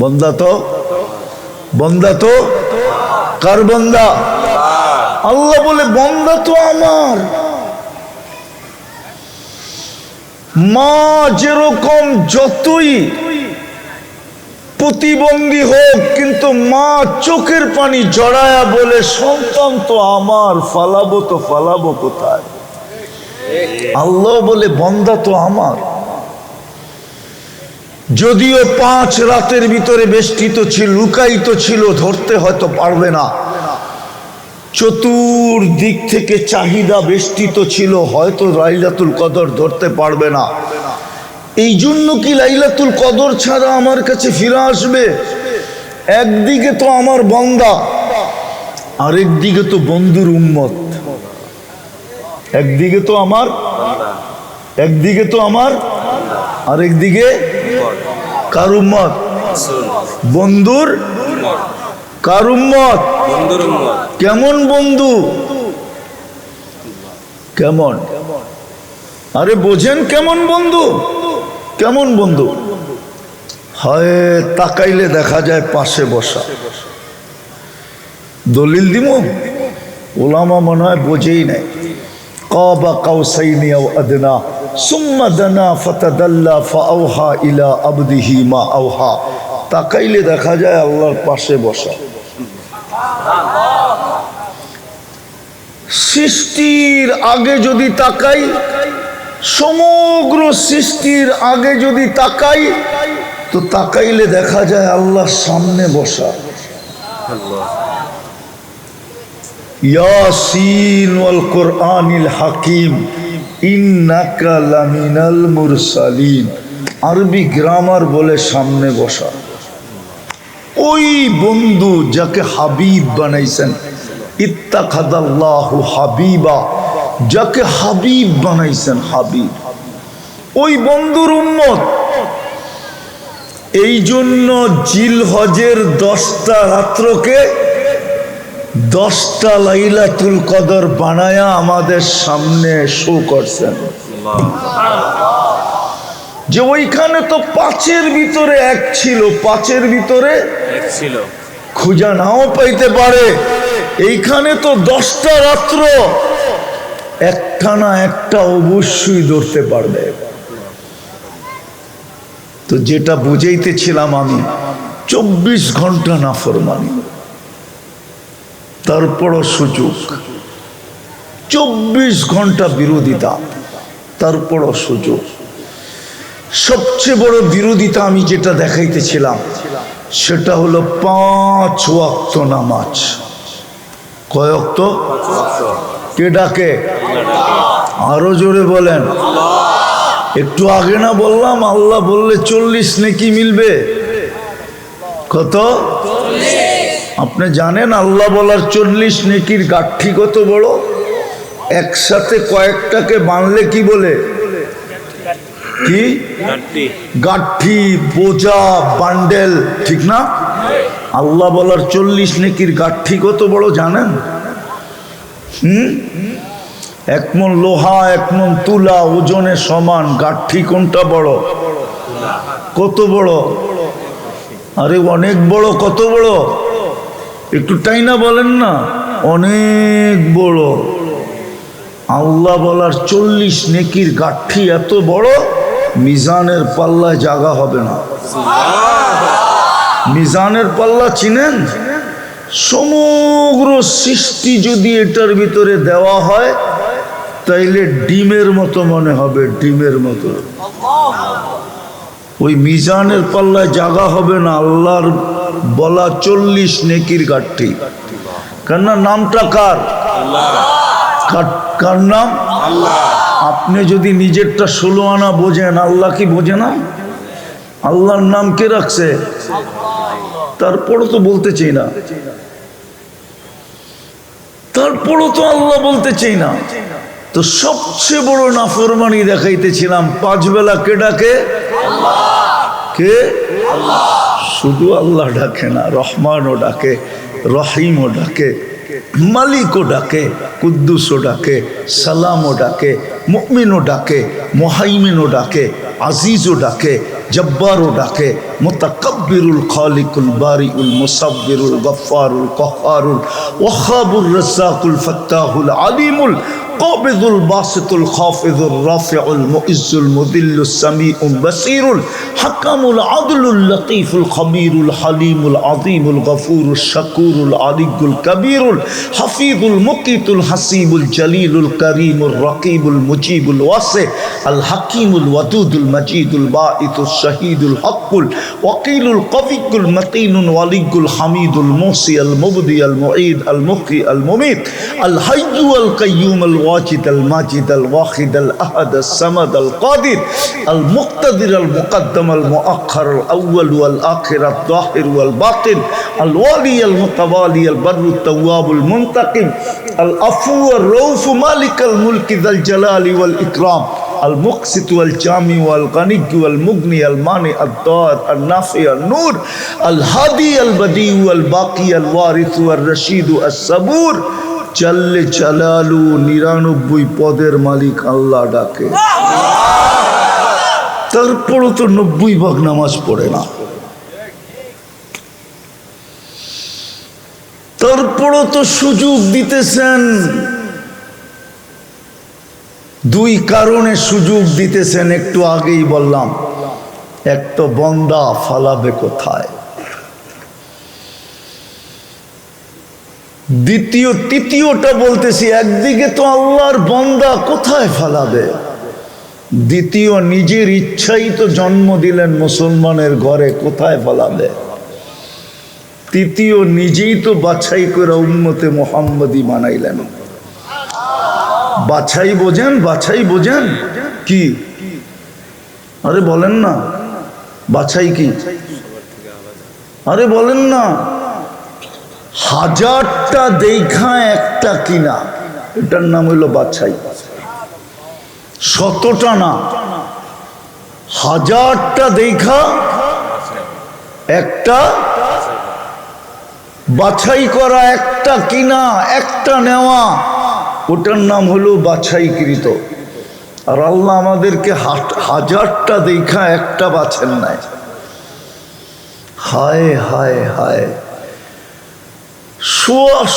বন্দা তো কার বন্দা? আল্লাহ বলে বন্দা তো আমার। মা যেরকম যতই প্রতিবন্ধী হোক, কিন্তু মা চোখের পানি জড়ায়া বলে সন্তান তো আমার, ফালাবো তো ফালাবো কোথায়? আল্লাহ বলে বন্দা তো আমার। যদিও 5 রাতের ভিতরে বেষ্টিত ছিল, লুকায়িত ছিল, ধরতে হয়তো পারবে না। চতুর্দিক থেকে চাহিদা বেষ্টিত ছিল, হয়তো লাইলাতুল কদর ধরতে পারবে না। এই জন্য কি লাইলাতুল কদর ছাড়া আমার কাছে ফিরে আসবে? একদিকে তো আমার বান্দা, আরেকদিকে তো বন্ধুর উম্মত। একদিকে তো আমার, আরেকদিকে কার উম্মত? বন্ধুর। কার উম্মত? কেমন বন্ধু? কেমন? আরে বোঝেন কেমন বন্ধু? কেমন বন্ধু? হয় তাকাইলে দেখা যায় পাশে বসা। দলিল দিব? ওলামা মনে হয় বোঝেই নাই। কাবা কাউসাইনি আও আদনা সুম্মা দানা ফাতাদাল্লা ফাআওহা ইলা আবদিহি মা আওহা। তাকাইলে দেখা যায় আল্লাহর পাশে বসা। সৃষ্টির আগে যদি তাকাই, সমগ্র সৃষ্টির আগে যদি তাকাই, তো তাকাইলে দেখা যায় আল্লাহর সামনে বসা। ইয়াসিন ওয়াল কুরআনিল হাকিম ইন্নাকা লামিনাল মুরসালিন। আরবি গ্রামার বলে সামনে বসা। ওই বন্ধু যাকে হাবিব বানাইছেন, ইত্তাখাদাল্লাহু হাবিবা, যাকে হাবিব বানাইছেন, হাবিব, ওই বন্ধুর উম্মত। এই জন্য জিলহজের 10টা রাত্রকে 10টা লাইলাতুল কদর বানায়া আমাদের সামনে শো করছেন। যে ওইখানে তো 5-এর ভিতরে 1 ছিল, 5-এর ভিতরে 1 ছিল, খুঁজা নাও পাইতে পারে। এইখানে তো 10টা রাত্র, একটা না একটা অবশ্যই ধরতে পারবে। তো যেটা বুঝাইতেছিলাম আমি, 24 ঘন্টা নাফরমানি, তারপরও সুযোগ। 24 ঘন্টা বিরোধিতা, তারপরও সুযোগ। সবচেয়ে বড় বিরোধিতা আমি যেটা দেখাইতেছিলাম, সেটা হলো 5 ওয়াক্ত নামাজ। কয় ওয়াক্ত? কে ডাকে? আরো জোরে বলেন। একটু আগে না বললাম আল্লাহ বললে 40 নেকি মিলবে? কত? আপনি জানেন আল্লাহ বলার 40 নেকির গাঠি কত বড়? একসাথে কয়েকটাকে বাঁধলে কি বলে? কি? গাঠি, বোঝা, বান্ডেল, ঠিক না? আল্লাহ বলার 40 নেকির গাঠি কত বড় জানেন? 1 মণ লোহা 1 মণ তুলা ওজনে সমান। গাঠি কোনটা বড়? কত বড়? আরে অনেক বড়। কত বড়? একটু তাই না বলেন না? অনেক বড়। আল্লাহ বলার 40 নেকির গাঠি এত বড়, মিজানের পাল্লায় জায়গা হবে না। মিজানের পাল্লা চিনেন? সমগ্র সৃষ্টি যদি এটার ভিতরে দেওয়া হয় তাইলে ডিমের মতো মনে হবে, ডিমের মতো। ওই মিজানের পাল্লায় জায়গা হবে না আল্লাহর বলা 40 নেকির গাঠি। কেননা নামটা কার? কার নাম? আপনি যদি নিজেরটা 16 আনা বোঝেন, আল্লাহ কি বোঝে না? আল্লাহর নাম কে রাখছে? তারপরও তো বলতে চাই না, তারপরও তো আল্লাহ বলতে চাই না। তো সবচেয়ে বড় নাফরমানি দেখাইতেছিলাম। 5 বেলা কে ডাকে? কে? শুধু আল্লাহ ডাকে না, রহমানও ডাকে, রহিমও ডাকে, মালিকও ডাকে, কুদ্দুসও ডাকে, সালামও ডাকে, মুমিনও ডাকে, মুহাইমিনও ডাকে, আজিজও ডাকে, জব্বারও ডাকে, মুতাকাব্বিরুল খালিকুল বারিউল মুসাব্বিরুল গফফারুল কহ্হারুল ওয়াহাবুর রাজ্জাকুল ফাত্তাহুল আলিমুল قابض الباسط الخافض الرافع المؤز المذل السميع البصير الحكم العدل اللطيف الخبير الحليم العظيم الغفور الشكور العلي الكبير الحفيظ المقيت الحسيب الجليل الكريم الرقيب المجيب الواسع الحكيم الودود المجيد الباعث الشهيد الحق الوكيل القوي المتين الولي الحميد الموصي المبدي المعيد المحيي المميت الحي القيوم الواجد الماجد الواحد الأحد الصمد القادر المقتدر المقدم المؤخر الأول والآخر الظاهر والباطن الوالي المتوالي البر التواب المنتقم العفو الرؤوف مالك الملك ذا الجلال والإكرام المقسط والجامع والغني والمغني المانع الضار النافع النور الهادي البديع والباقي الوارث والرشيد الصبور জাল্লে জালালু 99 পদের মালিক আল্লাহ ডাকে। তারপরও তো 90 ভাগ নামাজ পড়ে না, তারপরও তো সুযোগ দিতেছেন। 2 কারণে সুযোগ দিতেছেন, একটু আগেই বললাম। এক তো বন্দা ফালাবে কোথায়, তৃতীয়টা বলতেছি, একদিকে তো আল্লাহর বান্দা কোথায় ফালাবে, দ্বিতীয় নিজের ইচ্ছাই তো জন্ম দিলেন মুসলমানের ঘরে, কোথায় ফালাবে, তৃতীয় নিজেই তো বাছাই করে উম্মতে মুহাম্মদী বানাইলেন। বাছাই বোঝেন? বাছাই বোঝেন কি? আরে বলেন না, বাছাই কি? আরে বলেন না। 1000টা দেখা একটা কিনা, এটার নাম হইল বাছাই। 100টা না, 1000টা দেখা একটা বাছাই করা, একটা কিনা, একটা নেওয়া, ওটার নাম হলো বাছাইকৃত। আর আল্লাহ আমাদেরকে 1000টা দেখা একটা বাছেন নাই। হায় হায় হায়,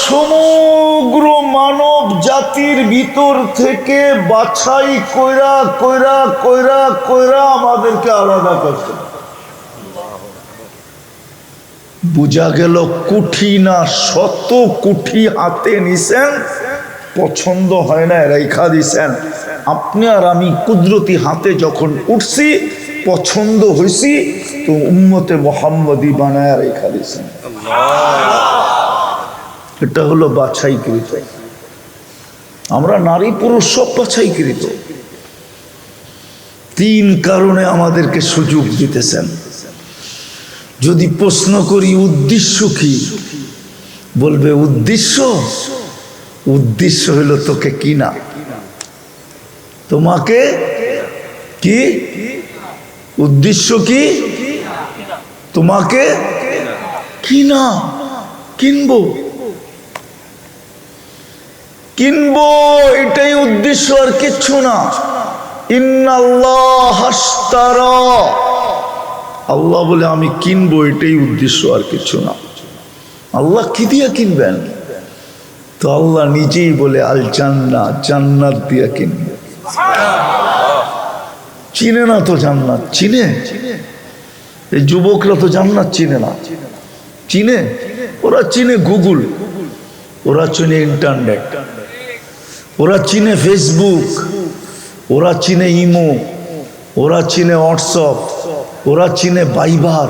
সমগ্র মানব জাতির ভিতর থেকে বাছাই কইরা কইরা কইরা কইরা আমাদেরকে আলাদা করছে। বুঝা গেল কুঠি না 100 কুঠি হাতে নিছেন, পছন্দ হয় না রেখা দিছেন। আপনি আর আমি কুদরতি হাতে যখন উঠছি, পছন্দ হয়েছি, তো উম্মতে মুহাম্মদী বানায় রেখা দিছেন। এটা হলো বাছাইকৃত। আমরা নারী পুরুষ সব বাছাইকৃত। 3 কারণে আমাদেরকে সুযোগ দিতেছেন। যদি প্রশ্ন করি উদ্দেশ্য কি, বলবে উদ্দেশ্য উদ্দেশ্য হইল তোকে কিনা, তোমাকে কি উদ্দেশ্য কি, তোমাকে কিনা, কিনবো কিনবো, এটাই উদ্দেশ্য, আর কিচ্ছু না। ইন্নাল্লাহ হাশতারা, আল্লাহ বলে আমি কিনবো, এটাই উদ্দেশ্য, আর কিছু না। আল্লাহ কি দিয়ে কিনবেন? তো আল্লাহ নিজেই বলে আল জান্নাত, জান্নাত দিয়ে কিনবো। চিনে না তো জান্নাত, চিনে? এই যুবকরা তো জান্নাত চিনে না। চিনে? ওরা চিনে গুগল, ওরা চিনে ইন্টারনেট, ওরা চিনে ফেসবুক, ওরা চিনে ইমো, ওরা চিনে হোয়াটসঅ্যাপ, ওরা চিনে ভাইবার।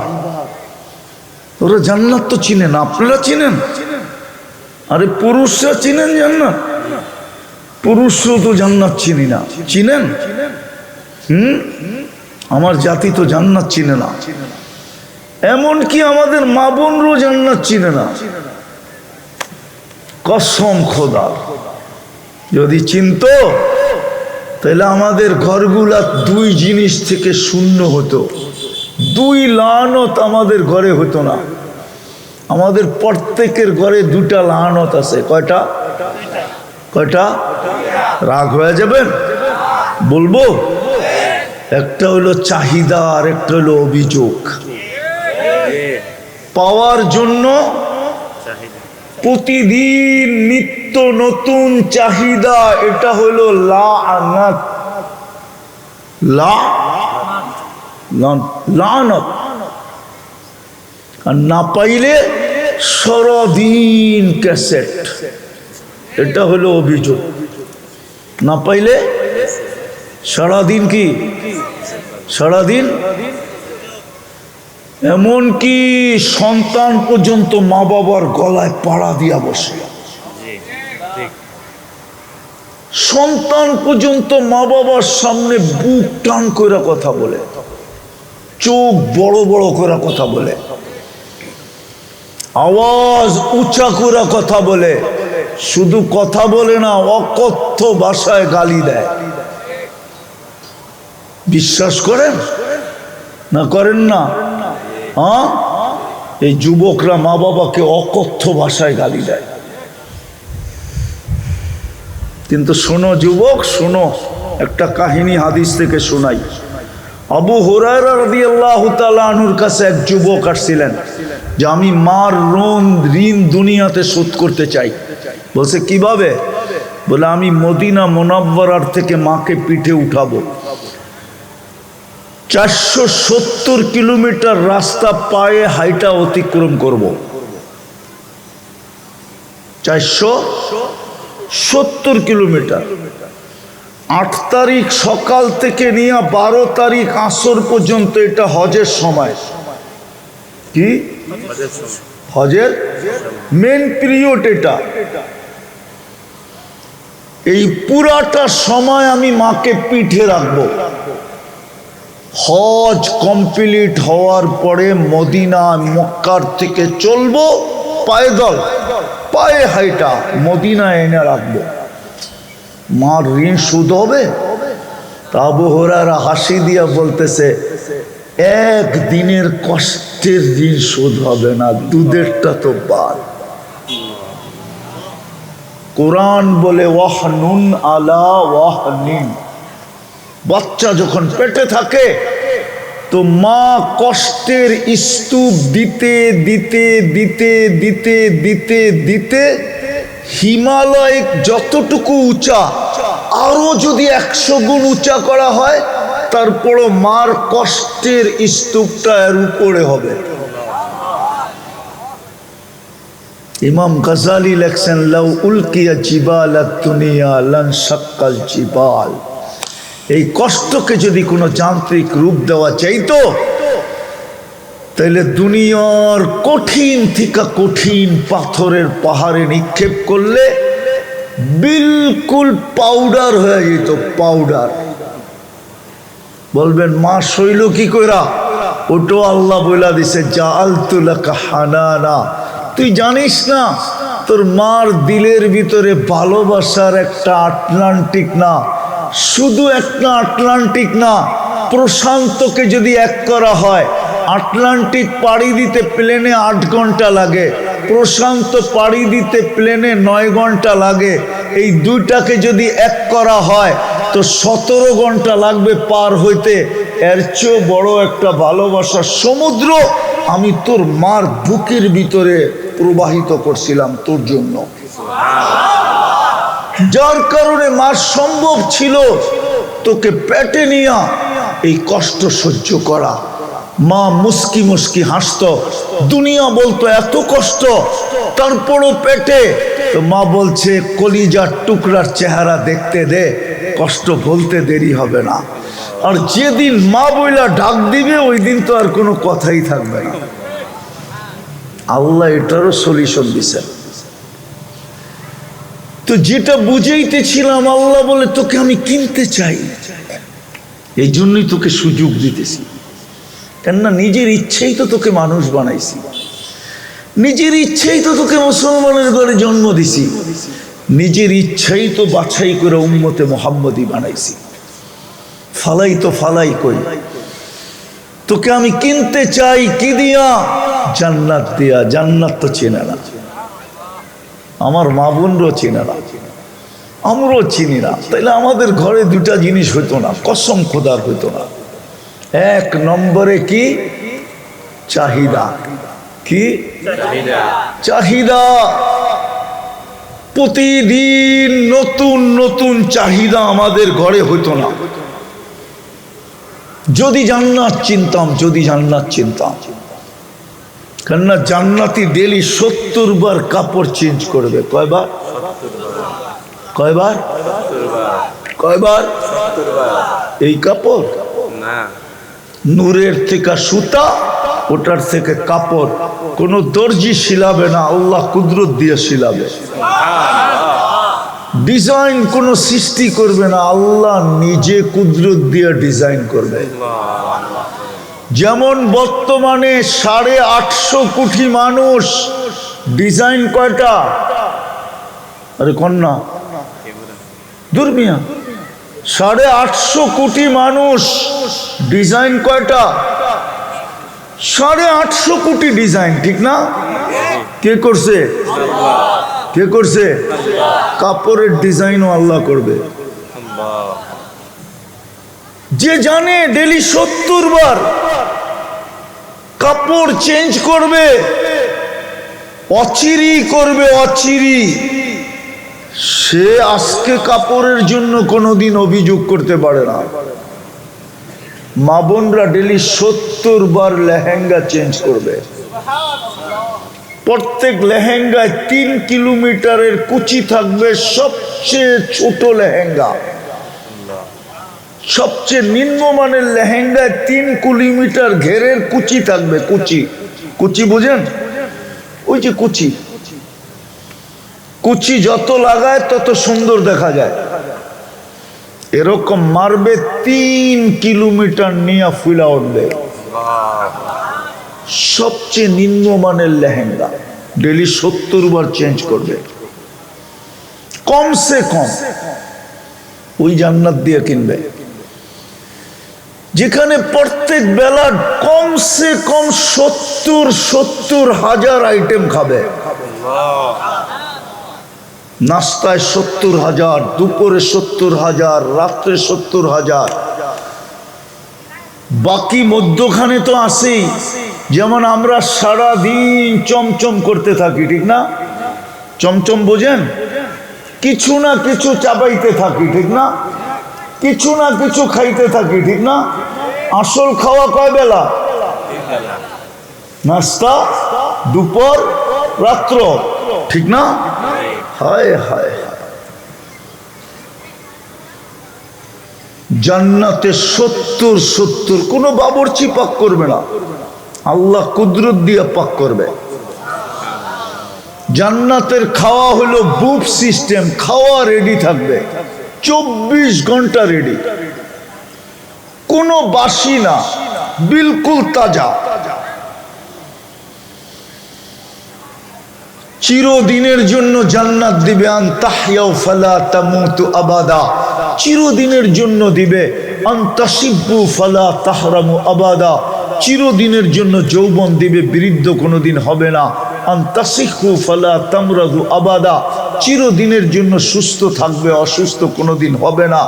ওরা জান্নাত তো চিনে না। আপনারা চিনেন? আরে পুরুষরা চিনেন জান্নাত? পুরুষও তো জান্নাত চিনি না। চিনেন? আমার জাতি তো জান্নাত চিনে না। এমনকি আমাদের মা বোনরাও জান্নাত চিনে না। কসম খোদার, যদি চিনতো তাহলে আমাদের ঘরগুলা দুই জিনিস থেকে শূন্য হতো। দুই লানত আমাদের ঘরে হতো না। আমাদের প্রত্যেকের ঘরে দুটা লানত আছে। কয়টা? কয়টা? রাগ হয়ে যাবেন? বলবো? একটা হলো চাহিদা, আর একটা হলো অভিযোগ। পাওয়ার জন্য প্রতিদিন নিত্য নতুন চাহিদা, এটা হলো লানত। লানত। আর না পাইলে সারাদিন ক্যাসেট, এটা হলো অভিযোগ। না পাইলে সারাদিন কি? সারাদিন। এমনকি সন্তান পর্যন্ত মা বাবার গলায় পাড়া দিয়া বসে। সন্তান পর্যন্ত মা বাবার সামনে বুক টান করে কথা বলে, চোখ বড় বড় করে কথা বলে, আওয়াজ উঁচা করে কথা বলে। শুধু কথা বলে না, অকথ্য ভাষায় গালি দেয়। বিশ্বাস করেন না করেন না? হ্যাঁ, এই যুবকরা মা বাবাকে অকথ্য ভাষায় গালি দেয়। কিন্তু শোনো যুবক, শোনো, একটা কাহিনী হাদিস থেকে শোনাই। আবু হুরায়রা রাদিয়াল্লাহু তাআলা আনহুর কাছে এক যুবক আসছিলেন যে আমি মার ঋণ দুনিয়াতে শোধ করতে চাই। বলছে কিভাবে? বলে আমি মদিনা মুনাওয়ারার থেকে মাকে পিঠে উঠাবো। 470 কিলোমিটার রাস্তা পায়ে হাইটা অতিক্রম করব। 470 কিলোমিটার। 8 তারিখ সকাল থেকে নিয়ে 12 তারিখ আসর পর্যন্ত এটা হজের সময়। কি হজের মেন পিরিয়ড এটা। এই পুরাটা সময় আমি মাকে পিঠে রাখবো। হজ কমপ্লিট হওয়ার পরে মদিনা মক্কার থেকে চলবো পায়দল, পায়ে হাইটা মদিনা এনে রাখবো। মার ঋণ শোধ হবে। তা আবু হুরায়রা হাসি দিয়া বলতেছে, একদিনের কষ্টের ঋণ শোধ হবে না, দুধেরটা তো বাদ। কোরআন বলে ওয়াহনুন আলা ওয়াহনিন। বাচ্চা যখন পেটে থাকে তো মা কষ্টের স্তূপ দিতে দিতে দিতে দিতে দিতে দিতে হিমালয় যতটুকু উঁচা, আরো যদি 100 গুণ উঁচা করা হয়, তারপরও মার কষ্টের স্তূপটা এর উপরে হবে। ইমাম গাজালি লেখছেন, লাউ উলকিয়া জিবালাত দুনিয়া লান শাক্কাল জিবাল। এই কষ্টকে যদি কোনো যান্ত্রিক রূপ দেওয়া চাইতো, তাহলে দুনিয়ার কঠিন থেকে কঠিন পাথরের পাহাড়ে নিক্ষেপ করলে বিলকুল পাউডার হয়ে যেত, পাউডার। বলবেন মা শৈল কি কইরা? ওটো আল্লাহ বইলা দিছে, জাআলতু লাকা হানানা। তুই জানিস না তোর মার দিলের ভিতরে ভালোবাসার একটা আটলান্টিক না, শুধু একটা আটলান্টিক না, প্রশান্তকে যদি এক করা হয়, আটলান্টিক পাড়ি দিতে প্লেনে 8 ঘন্টা লাগে, প্রশান্ত পাড়ি দিতে প্লেনে 9 ঘন্টা লাগে। এই দুইটাকে যদি এক করা হয় তো 17 ঘন্টা লাগবে পার হইতে। এর চেয়েও বড় একটা ভালোবাসার সমুদ্র আমি তোর মার বুকের ভিতরে প্রবাহিত করছিলাম তোর জন্য, যার কারণে মার সম্ভব ছিল তোকে পেটে নিয়া এই কষ্ট সহ্য করা। মা মুস্কি মুস্কি হাসতো, দুনিয়া বলতো এত কষ্ট, তারপরও পেটে। তো মা বলছে কলিজার টুকরার চেহারা দেখতে দে, কষ্ট বলতে দেরি হবে না। আর যেদিন মা বইলা ডাক দিবে ওই দিন তো আর কোনো কথাই থাকবে না। আল্লাহ এটারও সলিউশন দিছেন। তো যেটা বুঝাইতেছিলাম, আল্লাহ বলে তোকে আমি কিনতে চাই, এই জন্যই তোকে সুযোগ দিতেছি। কেননা নিজের ইচ্ছেই তো তোকে মানুষ বানাইছি, নিজের ইচ্ছেই তো তোকে মুসলমানের ঘরে জন্ম দিছি, নিজের ইচ্ছাই তো বাছাই করে উম্মতে মুহাম্মদী বানাইছি। ফালাই তো ফালাই কই, তোকে আমি কিনতে চাই কি দিয়া? জান্নাত দিয়া। জান্নাত তো চেনে না, আমার মা বোনরাও চেনে না, আমরাও চিনি না। তাইলে আমাদের ঘরে দুটা জিনিস হইতো না, কসম খোদার হইতো না। 1 নম্বরে কি? চাহিদা। কি চাহিদা? প্রতিদিন নতুন নতুন চাহিদা আমাদের ঘরে হইতো না। যদি জান্নাত চিনতাম, যদি জান্নাত চিনতাম। কেননা জান্নাতি ডেলি 70 বার কাপড় চেঞ্জ করবে। কয়বার? কয়বার? কয়বার? এই কাপড় না, নূরের থেকে সুতা, ওটার থেকে কাপড়। কোন দর্জি শিলাবে না, আল্লাহ কুদরত দিয়ে শিলাবে। ডিজাইন কোন সৃষ্টি করবে না, আল্লাহ নিজে কুদরত দিয়ে ডিজাইন করবে। যেমন বর্তমানে 850 কোটি মানুষ, ডিজাইন কয়টা? আরে কন্যা দুর্মিয়া, 850 কোটি মানুষ, ডিজাইন কয়টা? 850 কোটি ডিজাইন, ঠিক না? কে করছে? কে করছে? কাপড়ের ডিজাইনও আল্লাহ করবে। যে জানে ডেলি 70 বার কাপড় চেঞ্জ করবে, অচিরি করবে, অচিরি, সে আজকে কাপড়ের জন্য কোনোদিন অভিযোগ করতে পারে না। মা বোনরা ডেলি 70 বার লেহেঙ্গা চেঞ্জ করবে। প্রত্যেক লেহেঙ্গায় 3 কিলোমিটারের কুচি থাকবে, সবচেয়ে ছোট লেহেঙ্গা। সবচেয়ে নিম্নমানের লেহেঙ্গায় 3 কিলোমিটার ঘেরের কুচি থাকবে। কুচি, কুচি বুঝেন? ওই যে কুচি, কুচি যত লাগায় তত সুন্দর দেখা যায়। এরকম মারবে 3 কিলোমিটার নিয়ে ফুলা উঠবে। সবচেয়ে নিম্নমানের লেহেঙ্গা ডেলি 70 বার চেঞ্জ করবে, কমসে কম। ওই জান্নাত দিয়ে কিনবে যেখানে প্রত্যেক বেলা কমসে কম 70 হাজার আইটেম খাবে। নাস্তায় 70 হাজার, দুপুরে 70 হাজার, রাত্রে 70 হাজার। বাকি মধ্যখানে তো আসেই। যেমন আমরা সারাদিন চমচম করতে থাকি, ঠিক না? চমচম বোঝেন? কিছু না কিছু চাবাইতে থাকি, ঠিক না? কিছু না কিছু খাইতে থাকি, ঠিক না? আসল খাওয়া কয় বেলা? নাস্তা, দুপুর, রাত্র, ঠিক না? হায় হায়, জান্নাতে 70 কোনো বাবুর্চি পাক করবে না, আল্লাহ কুদরত দিয়ে পাক করবে। জান্নাতের খাওয়া হলো বুফ সিস্টেম, খাওয়া রেডি থাকবে 24 ঘন্টা রেডি, কোনো বাসি না, বিলকুল তাজা। চিরদিনের জন্য জান্নাত দিবে, আন তাহইয়াউ ফালা তামুতু আবাদা, চিরদিনের জন্য দিবে, আন তাশিব্বু ফালা তাহরামু আবাদা, চিরদিনের জন্য যৌবন দিবে, বৃদ্ধ কোনোদিন হবে না, আন তাসিহু ফালা তামরাদু আবাদা, চিরদিনের জন্য সুস্থ থাকবে, অসুস্থ কোনোদিন হবে না,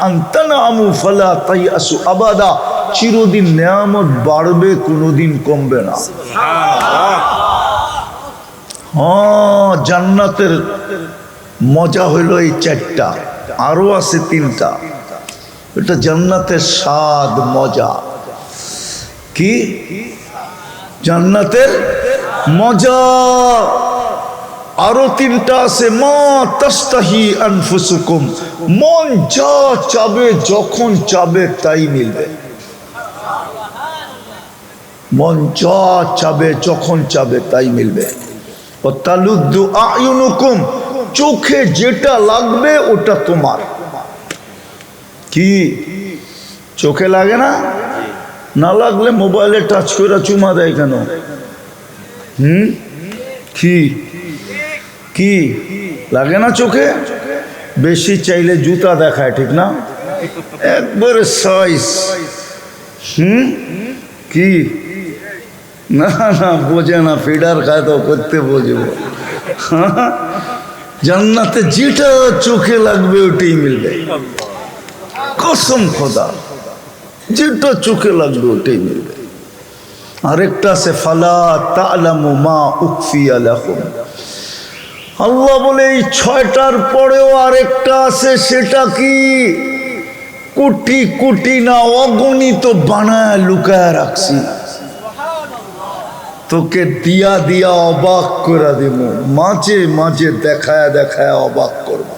আন তানামু ফালা তাইয়াসু আবাদা, চিরদিন নেয়ামত বাড়বে, কোনোদিন কমবে না। হ্যাঁ, জান্নাতের মজা হইল এই চারটা, আরো আছে তিনটা। এটা জান্নাতের স্বাদ, মজা। কি জান্নাতের মজা? আরো তিনটা আছে। মা তাস্তাহি আনফুসুকুম, মন যা চাবে যখন চাবে তাই মিলবে। মন যা চাবে যখন চাবে তাই মিলবে। ও তালুদ্দু আয়ুনুকুম, চোখে যেটা লাগবে ওটা তোমার। কি চোখে লাগে না? না লাগলে মোবাইলে টাচ করে চুমা দেয় কেন? কি কি লাগে না চোখে? বেশি চাইলে জুতা দেখায়, ঠিক না? একবারে সাইজ। কি না না বোঝে না, ফিডার খায় তো করতে বোঝবো। জান্নাতে যেটা চোখে লাগবে ওটাই মিলবে, কসম খোদা, যেটা চোখে লাগবে ওটাই মিলবে। আরেকটা আছে ফালা তা'লামু মা উখফিয়া লাহুম, আল্লাহ বলে এই ছয়টার পরেও আরেকটা আছে। সেটা কি? কোটি কোটি না অগণিত বানায় লুকায় রাখছি, তোকে দিয়া দিয়া অবাক করে দিব, মাঝে মাঝে দেখায় দেখায় অবাক করব।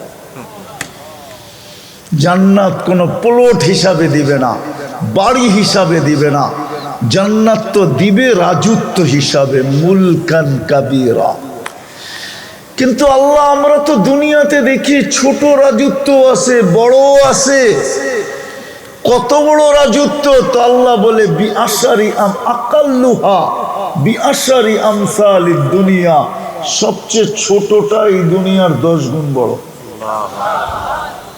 জান্নাত কোনো প্লট হিসাবে দিবে না, বাড়ি হিসাবে দিবে না, জান্নাত তো দিবে রাজত্ব হিসাবে, মুলকান কাবীরা। কিন্তু আল্লাহ, আমরা তো দুনিয়াতে দেখি ছোট রাজত্ব আছে, বড় আছে। কত বড় রাজত্ব? তো আল্লাহ বলে বিআশারি আকাল্লুহা বিআশারি আমসালিদ দুনিয়া, সবচেয়ে ছোটটা এই দুনিয়ার 10 গুণ বড়।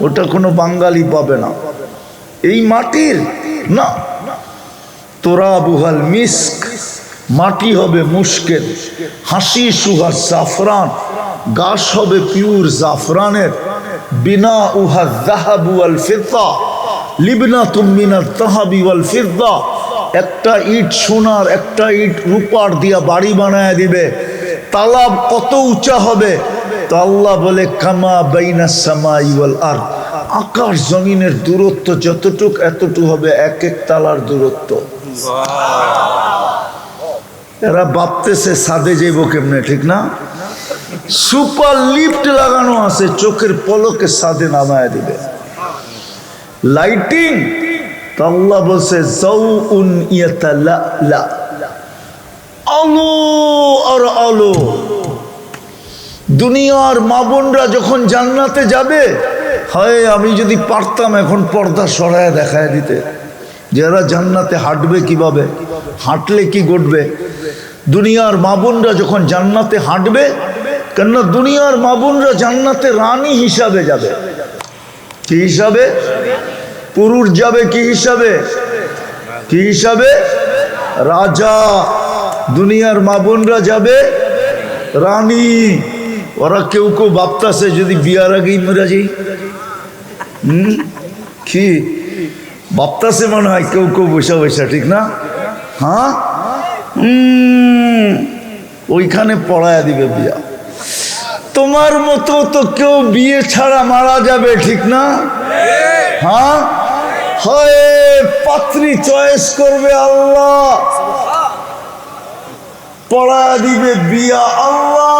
ওটা কোনো বাঙালি পাবে না। এই মাটির না, তোরাবুহাল মিস্ক, মাটি হবে মুশকের, হাসি সুহা জাফরান, গাছ হবে পিওর জাফরানের, বিনা উহা যাহাবু ওয়াল ফিদ্দা, লিবনাতুম মিনাত তাহাবি ওয়াল ফিদ্দা, একটা ইট সোনার একটা ইট রূপার দিয়া বাড়ি বানায় দিবে। তালাব কত উঁচা হবে? তো আল্লাহ বলে কামা বাইনাস সামাই ওয়াল আরদ, আকাশ জমিনের দূরত্ব যতটুক এতটুকু হবে এক এক তালার দূরত্ব। এরা ভাবতেছে সাদে যাইব কেমনে, ঠিক না? সুপার লিফট লাগানো আছে, চোখের পলকে সাদে নামায় দিবে। লাইটিং, তো আল্লাহ বলছে যাউউন ইয়াতালালা, আলো আর আলো। দুনিয়ার মা বোনরা যখন জান্নাতে যাবে, হয় আমি যদি পারতাম এখন পর্দা সরায় দেখায় দিতে, যারা জান্নাতে হাঁটবে কিভাবে, হাঁটলে কি ঘটবে। দুনিয়ার মা বোনরা যখন জান্নাতে হাঁটবে, কেননা দুনিয়ার মা বোনরা জান্নাতে রানী হিসাবে যাবে। কি হিসাবে? পুরুষ যাবে কি হিসাবে? কি হিসাবে? রাজা। দুনিয়ার মা বোনরা যাবে রানী। ওরা কেউ কেউ ভাবতাছে যদি বিয়ার আগেই মরে যাই। কি ভাবতাছে মনে হয় কেউ কেউ বসে বসে, ঠিক না? হ্যাঁ, ওইখানে পড়ায়া দিবে বিয়া। তোমার মতো তো কেউ বিয়ে ছাড়া মারা যাবে, ঠিক না? হ্যাঁ, হয় পাত্রী চয়েস করবে আল্লাহ, পড়ায়া দিবে বিয়া আল্লাহ,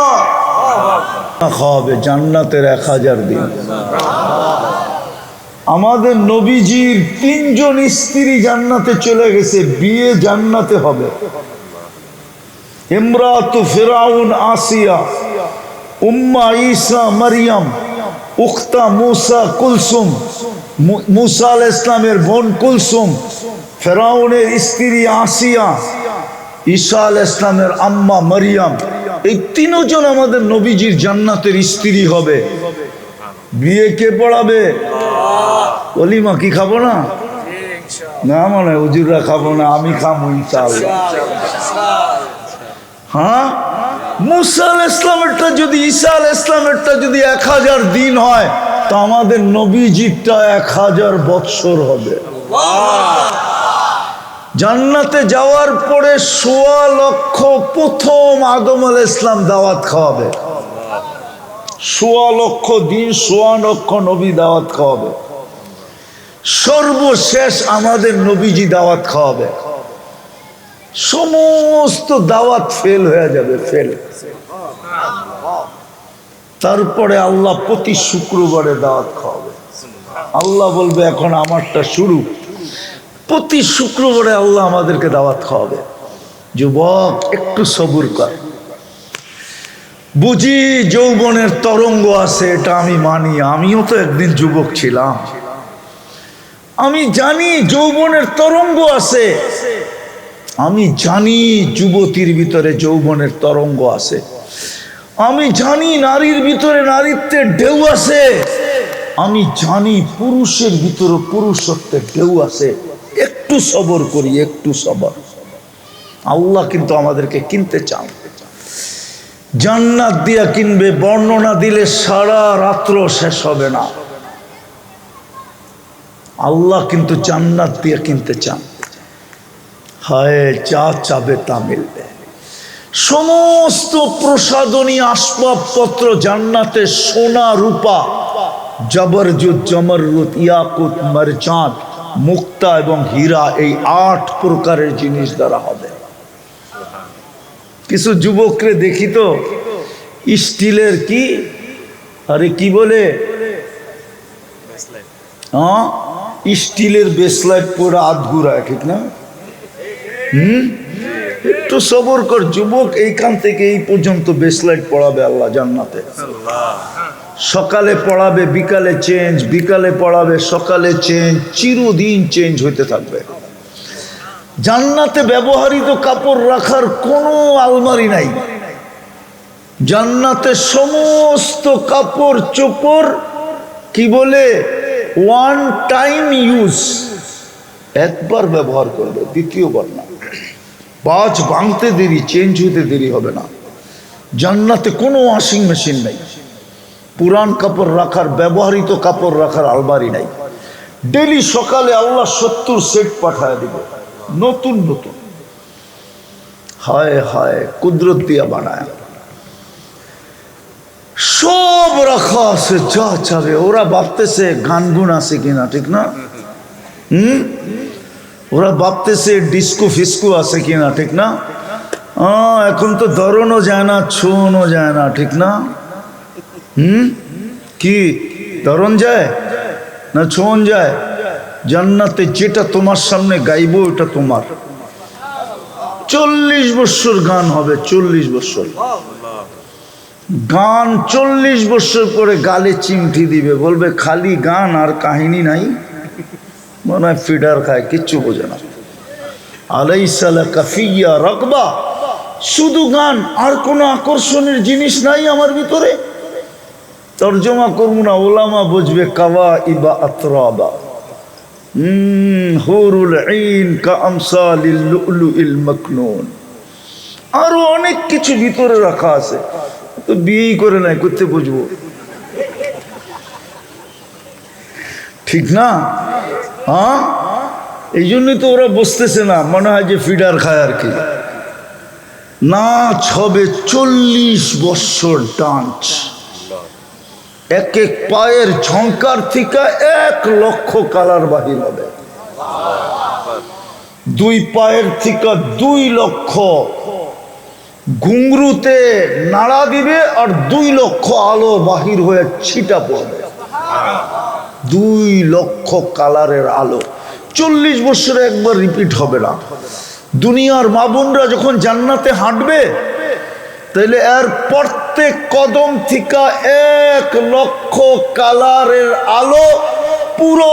খাওয়াবে জান্নাতের 1000 দিন। আমাদের নবীজির 3 জন স্ত্রী জান্নাতে চলে গেছে, বিয়ে জান্নাতে হবে। ইমরাতু ফিরাউন আসিয়া, উম্মা ঈসা মারিয়াম, উখতা মুসা কুলসুম, মুসা আলাইহিস সালামের বোন কুলসুম, ফিরাউনের স্ত্রী আসিয়া, ঈসা আলাইহিস সালামের আম্মা মারিয়াম, এই তিনজন আমাদের নবীজির জান্নাতের স্ত্রী হবে। বিয়ে কে পড়াবে? অলিমা কি খাবো না? না মানে হুজুররা খাবো না, আমি খাবো ইনশাআল্লাহ। হ্যাঁ, মুসা আলাইহিস ইসলামেরটা যদি, ঈসা আলাইহিস ইসলামেরটা যদি 1000 দিন হয়, তো আমাদের নবীজিরটা 1000 বৎসর হবে। জান্নাতে যাওয়ার পরে 1.25 লক্ষ প্রথম আদম আলাইহিস ইসলাম দাওয়াত খাওয়াবে। 1.25 লক্ষ দিন 1.25 লক্ষ নবী দাওয়াত খাওয়াবে। সর্বশেষ আমাদের নবীজি দাওয়াত খাওয়াবে। সমস্ত দাওয়াত ফেল হয়ে যাবে, ফেল। তারপরে আল্লাহ প্রতি শুক্রবারে দাওয়াত খাওয়াবে। আল্লাহ বলবে এখন আমারটা শুরু। প্রতি শুক্রবারে আল্লাহ আমাদেরকে দাওয়াত খাওয়াবে। যুবক একটু সবুর কর। বুঝি যৌবনের তরঙ্গ আছে, এটা আমি মানি, আমিও তো একদিন যুবক ছিলাম। আমি জানি যৌবনের তরঙ্গ আছে, আমি জানি যুবতীর ভিতরে যৌবনের তরঙ্গ আছে, আমি জানি নারীর ভিতরে নারীত্বের ঢেউ আছে, আমি জানি পুরুষের ভিতরে পুরুষত্বের ঢেউ আছে। একটু সবর করি, একটু সবর। আল্লাহ কিন্তু আমাদেরকে কিনতে চান, জান্নাত দিয়া কিনবে। বর্ণনা দিলে সারা রাত্র শেষ হবে না। আল্লাহ কিন্তু জান্নাত দিয়ে কিনতে চান। হায়, যা চাবে তা মিলবে। সমস্ত প্রসাদনী আসবাবপত্র জান্নাতে সোনা রূপা, জবরজুত, জমররুত, ইয়াকুত, মারজান, মুক্তা এবং হীরা, এই 8 প্রকারের জিনিস দ্বারা হবে। কিছু যুবকরে দেখি তো স্টিলের কি, আরে কি বলে, হ্যাঁ, স্টিলের বেসলাইট পরে আধগুড়ায়, ঠিক না? একটু সবর কর যুবক। এইখান থেকে এই পর্যন্ত বেসলাইট পড়াবে আল্লাহ জান্নাতে। সকালে পড়াবে, বিকালে চেঞ্জ, বিকালে পড়াবে, সকালে চেঞ্জ, চিরদিন চেঞ্জ হইতে থাকবে। জান্নাতে ব্যবহৃত কাপড় রাখার কোনো আলমারি নাই। জান্নাতে সমস্ত কাপড় চোপড় কি বলে, ওয়ান টাইম ইউজ, একবার ব্যবহার করবে, দ্বিতীয়বার না। বাজ ভাঙতে দেরি, চেঞ্জ হতে দেরি হবে না। জান্নাতে কোনো ওয়াশিং মেশিন নাই, পুরান কাপড় রাখার, ব্যবহৃত কাপড় রাখার আলমারি নাই। ডেলি সকালে আল্লাহ 70 সেট পাঠায় দিবে, নতুন নতুন। হায় হায়, কুদরত দিয়া বানায়, সব রাখা আছে, যা চাবে। ওরা ভাবতেছে গান গুণ আছে কিনা, ঠিক না? ওরা ভাবতেছে ডিস্কো ফিস্কো আছে কিনা, ঠিক না? এখন তো ধরনও যায় না, ছোঁও যায় না, ঠিক না? কি ধরন যায় না ছোঁন যায়? জান্নাতে যেটা তোমার সামনে গাইবো ওটা তোমার। 40 বছর গান হবে, 40 বছর গান। 40 বছর পরে গালে চিমটি দিবে, বলবে খালি গান আর কাহিনী নাই, মনে হয় ফিডার খায়, কিচ্ছু বোঝে না। আলাইসা লাকা ফিয়া রাগবা, শুধু গান, আর কোনো আকর্ষণের জিনিস নাই আমার ভিতরে। তর্জমা করবো না, ওলামা বুঝবে। কাওয়া ইবা আতরাবা, হুরুল আইন কা আমসালিল লুলুইল মাকনুন, আরো অনেক কিছু ভিতরে রাখা আছে। তো বিয়েই করে নাই, করতে বুঝবো, ঠিক না? হ্যাঁ, এই জন্যই তো ওরা বসতেছে না, মনে হয় যে ফিডার খায় আর কি। নাচ হবে 40 বছর ডান্স। এক এক পায়ের ঝঙ্কার থেকে 1 লক্ষ কালার বাহির হবে। 2 পায়ের থেকে 2 লক্ষ ঘুংরুতে নাড়া দিবে, আর 2 লক্ষ আলো বাহির হয়ে ছিটা পড়বে। 2 লক্ষ কালারের আলো 40 বছরে একবার রিপিট হবে না। দুনিয়ার মা বোনরা যখন জান্নাতে হাঁটবে, তাহলে এর প্রত্যেক কদম থেকে 1 লক্ষ কালারের আলো পুরো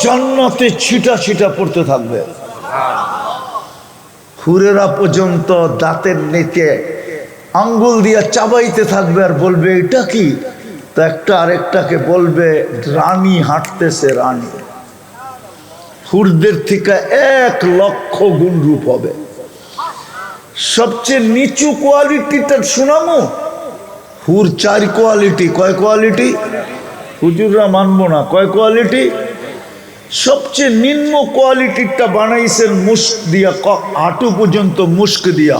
জান্নাতে ছিটা ছিটা পড়তে থাকবে। হুরেরা পর্যন্ত দাঁতের নিচে আঙ্গুল দিয়া চাবাইতে থাকবে আর বলবে এটা কি, তো একটা আরেকটাকে বলবে রানী হাঁটতেছে, রানী। হুরদের থেকে 1,00,000 গুণ রূপ হবে। সবচেয়ে নিচু কোয়ালিটিটা শোনামো, হুর 4 কোয়ালিটি। কয় কোয়ালিটি? হুজুররা মানবো না। কয় কোয়ালিটি? সবচেয়ে নিম্ন কোয়ালিটিটা বানাইছেন মুস্ক দিয়া, হাঁটু পর্যন্ত মুস্ক দিয়া,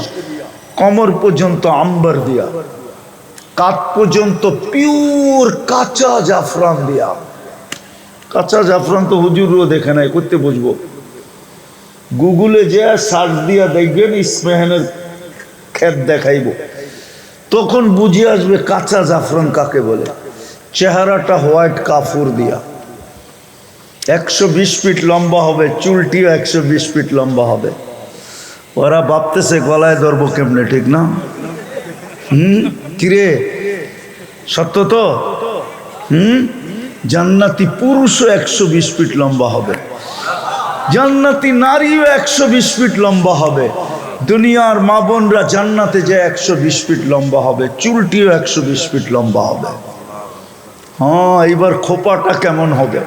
কমর পর্যন্ত আম্বার দিয়া, কাত পর্যন্ত পিওর কাঁচা জাফরান দিয়া। কাঁচা জাফরান তো হুজুরও দেখে নাই, করতে বুঝবো। গুগলে যে সার্চ দিয়া দেখবেন ইসমেহানের ক্ষেত দেখাইব, তখন বুঝে আসবে কাঁচা জাফরান কাকে বলে। চেহারাটা হোয়াইট কাফুর দিয়া, 120 ফিট লম্বা হবে, চুলটিও 120 ফিট লম্বা হবে। ওরা ভাবতেছে গলায় ধরবো কেমনে, ঠিক না? কিরে সত্য তো? জান্নাতি পুরুষও 120 ফিট লম্বা হবে, জান্নাতি নারীও 120 ফিট লম্বা হবে। দুনিয়ার মা বোনরা জান্নাতে যে 120 ফিট লম্বা হবে, চুলটিও 120 ফিট লম্বা হবে। হ্যাঁ, এবার খোপাটা কেমন হবে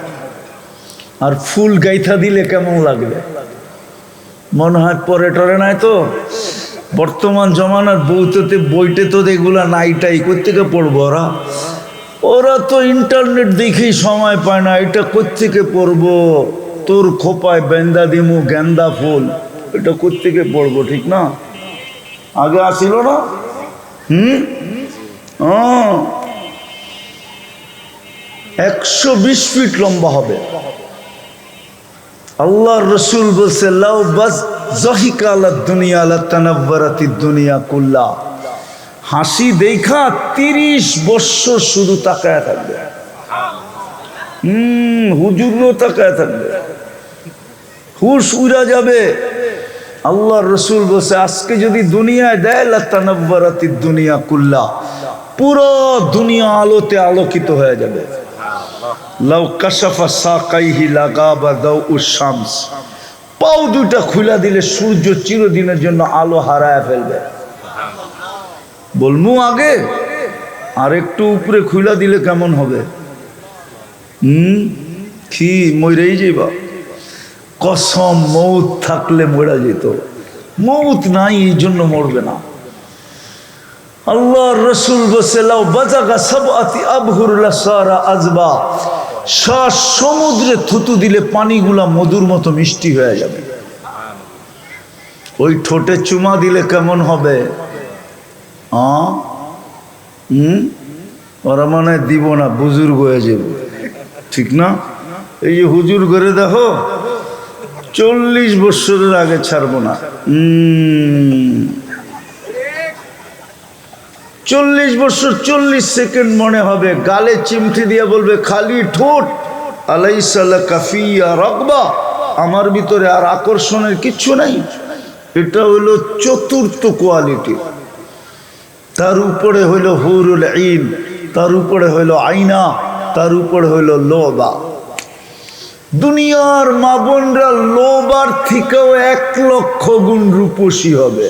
আর ফুল গাইথা দিলে কেমন লাগবে? মনে হয় পরে টরে নাই তো। বর্তমান জমানার বইতে তো এগুলা নাইটাই কোত্থেকে পড়বো ওরা? ওরা তো ইন্টারনেট দেখেই সময় পায় না, এটা কোত্থেকে পড়বো? তোর খোপায় বেন্দা দিমু গেন্দা ফুল, এটা কোত্থেকে পড়বো, ঠিক না? আগে আসিল না? 120 ফিট লম্বা হবে। আল্লাহর রসুল বলছে লাউ বাস যাহিকা আলা দুনিয়া লাতানাওয়ারাতিদ দুনিয়া কুল্লা। হাসি দেখা 30 বছর শুধু তাকায় থাকবে। হুজুরও তাকায় থাকবে, হুশ উড়া যাবে। আল্লাহর রসুল বলছে আজকে যদি দুনিয়ায় দেয় লাতানাওয়ারাতিদ দুনিয়া কুল্লা, পুরো দুনিয়া আলোতে আলোকিত হয়ে যাবে। লাউ কাশাফা সাকাইহি লাগাবা দাউউশ শামস, পাও দুটা খুলে দিলে সূর্য চিরদিনের জন্য আলো হারায় ফেলবে। বলমু আগে আর একটু উপরে খুলে দিলে কেমন হবে? কি মরেই যাইবা? কসম, মৌত থাকলে মরা যেত, মৌত নাই এই জন্য মরবে না। আল্লাহর রসুল বলছে লাউ বাজাগা সাবআতি আবহুর লাসারা আজবা, সমুদ্রে থুতু দিলে পানিগুলা মধুর মতো মিষ্টি হয়ে যাবে। ওই ঠোঁটে চুমা দিলে কেমন হবে? ওরা মানে দিব না, বুজুর্গ হয়ে যাবে, ঠিক না? এই যে হুজুর করে দেখো 40 বছরের আগে ছাড়বো না। 40 বছর 40 সেকেন্ড মনে হবে। গালে চিমটি দিয়ে বলবে খালি ঠোঁট, আলাইসা লাকা ফিয়া রাগবা, আমার ভিতরে আর আকর্ষণের কিচ্ছু নাই। এটা হইল 4র্থ কোয়ালিটি। তার উপরে হইল হুরুল ঈন, তার উপরে হইল আইনা, তার উপরে হইল লোবা। দুনিয়ার মা বোনরা লোবার থেকেও 1,00,000 গুণ রূপসী হবে।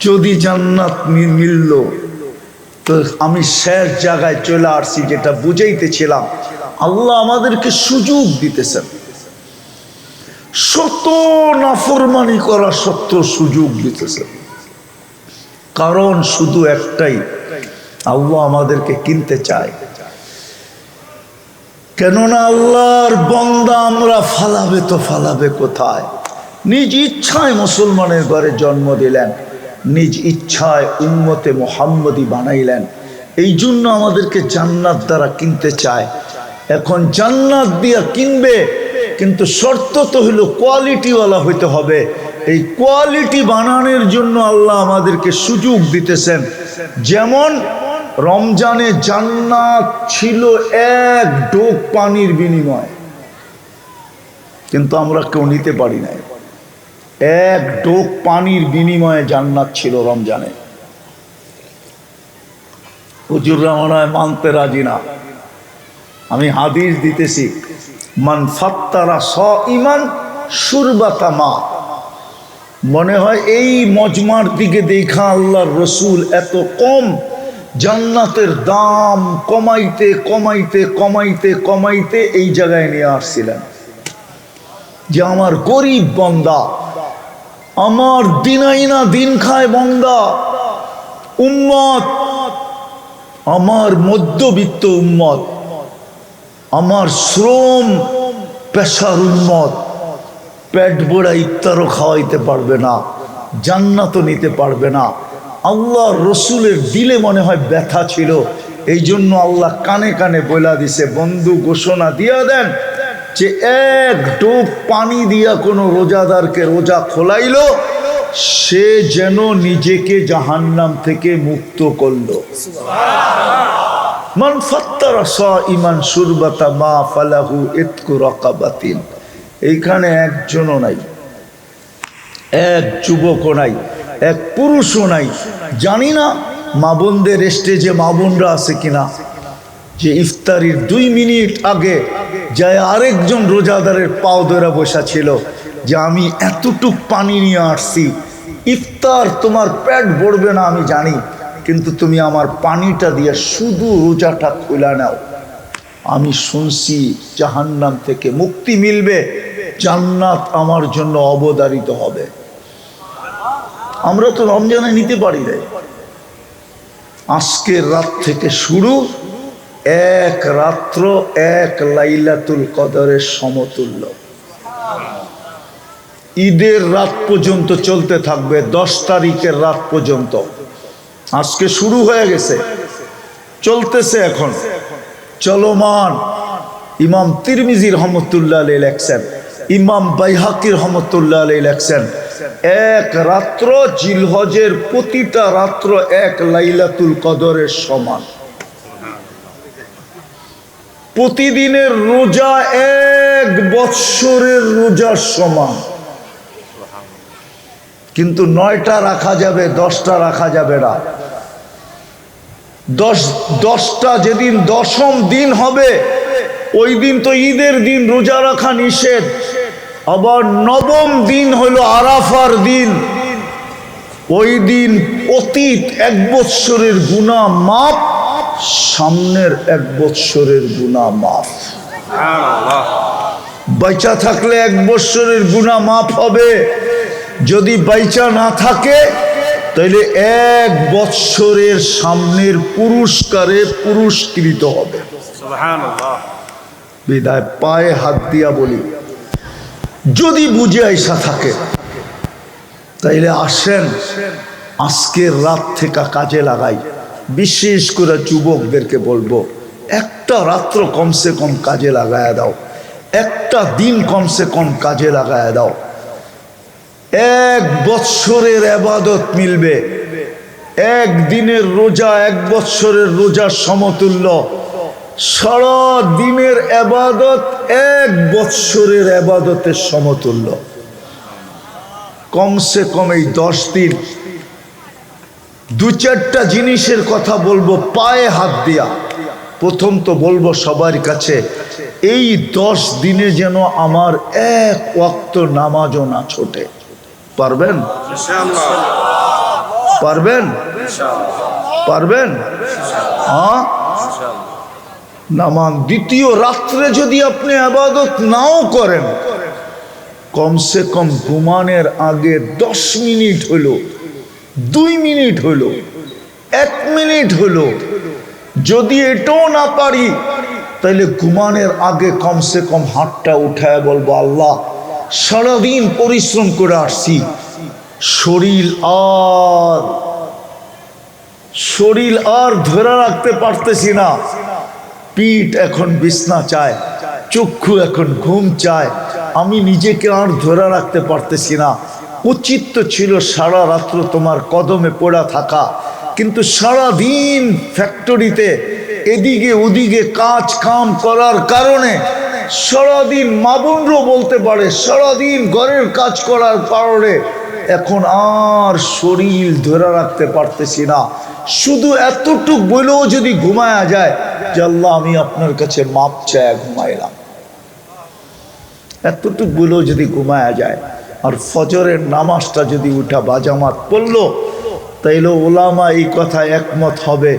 যদি জান্নাত মিলল, তো আমি শেষ জায়গায় চলে আসছি, যেটা বুঝাইতেছিলাম। আল্লাহ আমাদেরকে সুযোগ দিতেছেন, শত নাফরমানি করা সত্ত্বেও সুযোগ দিতেছেন। কারণ শুধু একটাই, আল্লাহ আমাদেরকে কিনতে চায়। কেননা আল্লাহর বান্দা আমরা, ফালাবে তো ফালাবে কোথায়? নিজ ইচ্ছায় মুসলমানের ঘরে জন্ম দিলেন, নিজ ইচ্ছায় উম্মতে মুহাম্মদী বানাইলেন। এই জন্য আমাদেরকে জান্নাত দ্বারা কিনতে চায়। এখন জান্নাত দিয়া কিনবে, কিন্তু শর্ত তো হইল কোয়ালিটিওয়ালা হইতে হবে। এই কোয়ালিটি বানানোর জন্য আল্লাহ আমাদেরকে সুযোগ দিতেছেন। যেমন রমজানে জান্নাত ছিল 1 ডোক পানির বিনিময়, কিন্তু আমরা কেউ নিতে পারি নাই। 1 ডোক পানির বিনিময়ে জান্নাত ছিল রমজানে। হুজুররা মনে হয় মানতে রাজি না। আমি হাদিস দিতেছি, মান ফাত্তারা সাইমান শুরবাতা মা, মনে হয় এই মজমার দিকে দেখা আল্লাহর রসুল এত কম জান্নাতের দাম কমাইতে কমাইতে কমাইতে কমাইতে এই জায়গায় নিয়ে আসছিলেন যে আমার গরিব বান্দা, আমার দিনাইনা দিন খায় বান্দা, উম্মত, আমার মধ্যবিত্ত উম্মত, আমার শ্রম পেশার উম্মত পেট ভরা ইফতারও খাওয়াইতে পারবে না, জান্নাতও নিতে পারবে না। আল্লাহ রসুলের দিলে মনে হয় ব্যথা ছিল, এই জন্য আল্লাহ কানে কানে বলা দিছে, বন্ধু ঘোষণা দিয়া দেন যে এক ডোব পানি দিয়া কোনো রোজাদারকে রোজা খোলাইল, সে যেন নিজেকে জাহান্নাম থেকে মুক্ত করলো। মান ফাত্তারা সাইমান শুরবাতা মা ফালাহু ইতকু রাকাবাতিন। এইখানে একজনও নাই, এক যুবকও নাই, এক পুরুষও নাই। জানি না মা বোনদের স্টেজে মা বোনরা আছে কিনা, যে ইফতারির 2 মিনিট আগে যায় আরেকজন রোজাদারের পাও ধরে বসা ছিল যে আমি এতটুক পানি নিয়ে আসছি, ইফতার তোমার পেট ভরবে না আমি জানি, কিন্তু তুমি আমার পানিটা দিয়ে শুধু রোজাটা খুলে নাও। আমি শুনছি জাহান্নাম থেকে মুক্তি মিলবে, জান্নাত আমার জন্য অবধারিত হবে। আমরা তো রমজানে নিতে পারি না। আজকের রাত থেকে শুরু, এক রাত্র এক লাইলাতুল কদরের সমতুল্য। ঈদের রাত পর্যন্ত চলতে থাকবে, 10 তারিখের রাত পর্যন্ত। আজকে শুরু হয়ে গেছে, চলতেছে এখন চলমান। ইমাম তিরমিজি রহমতুল্লাহ আলাইহি লেখছেন, ইমাম বাইহাকি রহমতুল্লাহ আলাইহি লেখছেন, এক রাত্র জিলহজের প্রতিটা রাত্র এক লাইলাতুল কদরের সমান। প্রতিদিনের রোজা 1 বৎসরের রোজার সমান। কিন্তু 9টা রাখা যাবে, 10টা রাখা যাবে না। 10টা যেদিন 10ম দিন হবে, ওই দিন তো ঈদের দিন, রোজা রাখা নিষেধ। আবার 9ম দিন হলো আরাফার দিন, ওই দিন অতীত 1 বৎসরের গুনাহ মাফ, সামনের 1 বৎসরের গুনাহ মাফ। বাইচা থাকলে 1 বৎসরের গুনাহ মাফ হবে, যদি বাইচা না থাকে তাহলে 1 বৎসরের সামনের পুরস্কারে পুরস্কৃত হবে। সুবহানাল্লাহ। বিদায় পায়ে হাত দিয়া বলি, যদি বুঝে আইসা থাকে তাইলে আসেন আজকের রাত থেকে কাজে লাগাই। বিশেষ করে যুবকদেরকে বলবো, একটা রাত্র কমসে কম কাজে লাগায়া দাও, একটা দিন কমসে কম কাজে লাগায়া দাও। 1 বৎসরের ইবাদত মিলবে। 1 দিনের রোজা 1 বৎসরের রোজার সমতুল্য। সারা দিনের ইবাদত 1 বৎসরের ইবাদতের সমতুল্য। কমসে কম এই 10 দিন 2-4টা জিনিসের কথা বলবো পায়ে হাত দিয়া। প্রথম তো বলবো সবার কাছে, এই 10 দিনে যেন আমার 1 ওয়াক্ত নামাজও না ছোটে। পারবেন? পারবেন? পারবেন? হ্যাঁ, নামান। দ্বিতীয়, রাত্রে যদি আপনি ইবাদত নাও করেন, কমসে কম ঘুমানোর আগে 10 মিনিট হলো, 2 মিনিট হলো, 1 মিনিট হলো, যদি এটাও না পারি তাহলে ঘুমানোর আগে কমসে কম হাতটা উঠায় বলবো, আল্লাহ সারাদিন পরিশ্রম করে আসছি, শরীর আর ধরে রাখতে পারতেছি না, পিঠ এখন বিছনা চায়, চক্ষু এখন ঘুম চায়, আমি নিজেকে আর ধরে রাখতে পারতেছি না। উচিত তো ছিল সারা রাত্র তোমার কদমে পড়া থাকা, কিন্তু সারা দিন ফ্যাক্টরিতে এদিকে ওদিকে কাজ কাম করার কারণে সারাদিন, মা বোনরাও বলতে পারে, সারাদিন ঘরের কাজ করার কারণে এখন আর শরীর ধরে রাখতে পারতেছি না। শুধু এতটুক বলেও যদি ঘুমায়া যায় যে আল্লাহ আমি আপনার কাছে মাপ চাই ঘুমাইলাম, এতটুক বলেও যদি ঘুমায়া যায়, আর ফজরের নামাজটা যদি উঠা বাজামাত পড়লো, তাইলে ওলামা এই কথা একমত হবে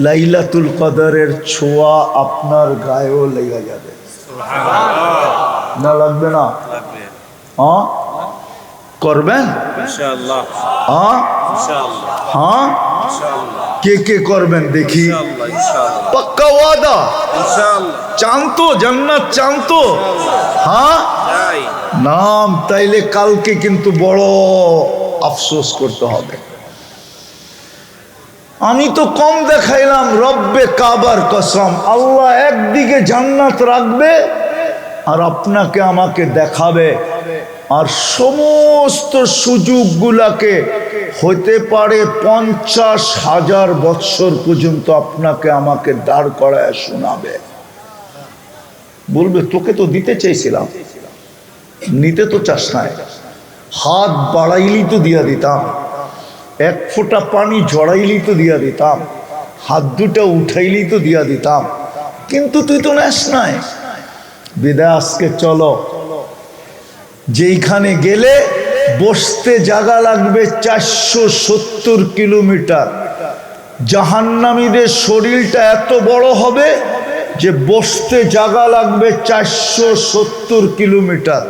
লাইলাতুল কদরের ছোঁয়া আপনার গায়েও লেগে যাবে। না লাগবে না? হ্যাঁ করবেন ইনশাআল্লাহ। হ্যাঁ কে কে করবেন দেখি? পাক্কা ওয়াদা? চান তো জান্নাত? চান তো? হ্যাঁ নাম, তাইলে কালকে কিন্তু বড় আফসোস করতে হবে। আমি তো কম দেখাইলাম, রব্বে কাবার কসম, আল্লাহ একদিকে জান্নাত রাখবে আর আপনাকে আমাকে দেখাবে, আর সমস্ত সুযোগগুলাকে হতে পারে 50,000 বৎসর পর্যন্ত আপনাকে আমাকে দাঁড় করায় শোনাবে। বলবে তোকে তো দিতে চাইছিলাম, নিতে তো চাস নাই, হাত বাড়াইলি তো দিয়া দিতাম, এক ফোঁটা পানি জড়াইলি তো দিয়া দিতাম, হাত দুটা উঠাইলি তো দিয়া দিতাম, কিন্তু তুই তো নেস নাই। বিদায় আজকে চলো, যেইখানে গেলে বসতে জায়গা লাগবে 470 কিলোমিটার, জাহান্নামীদের শরীরটা এত বড় হবে যে বসতে জায়গা লাগবে 470 কিলোমিটার,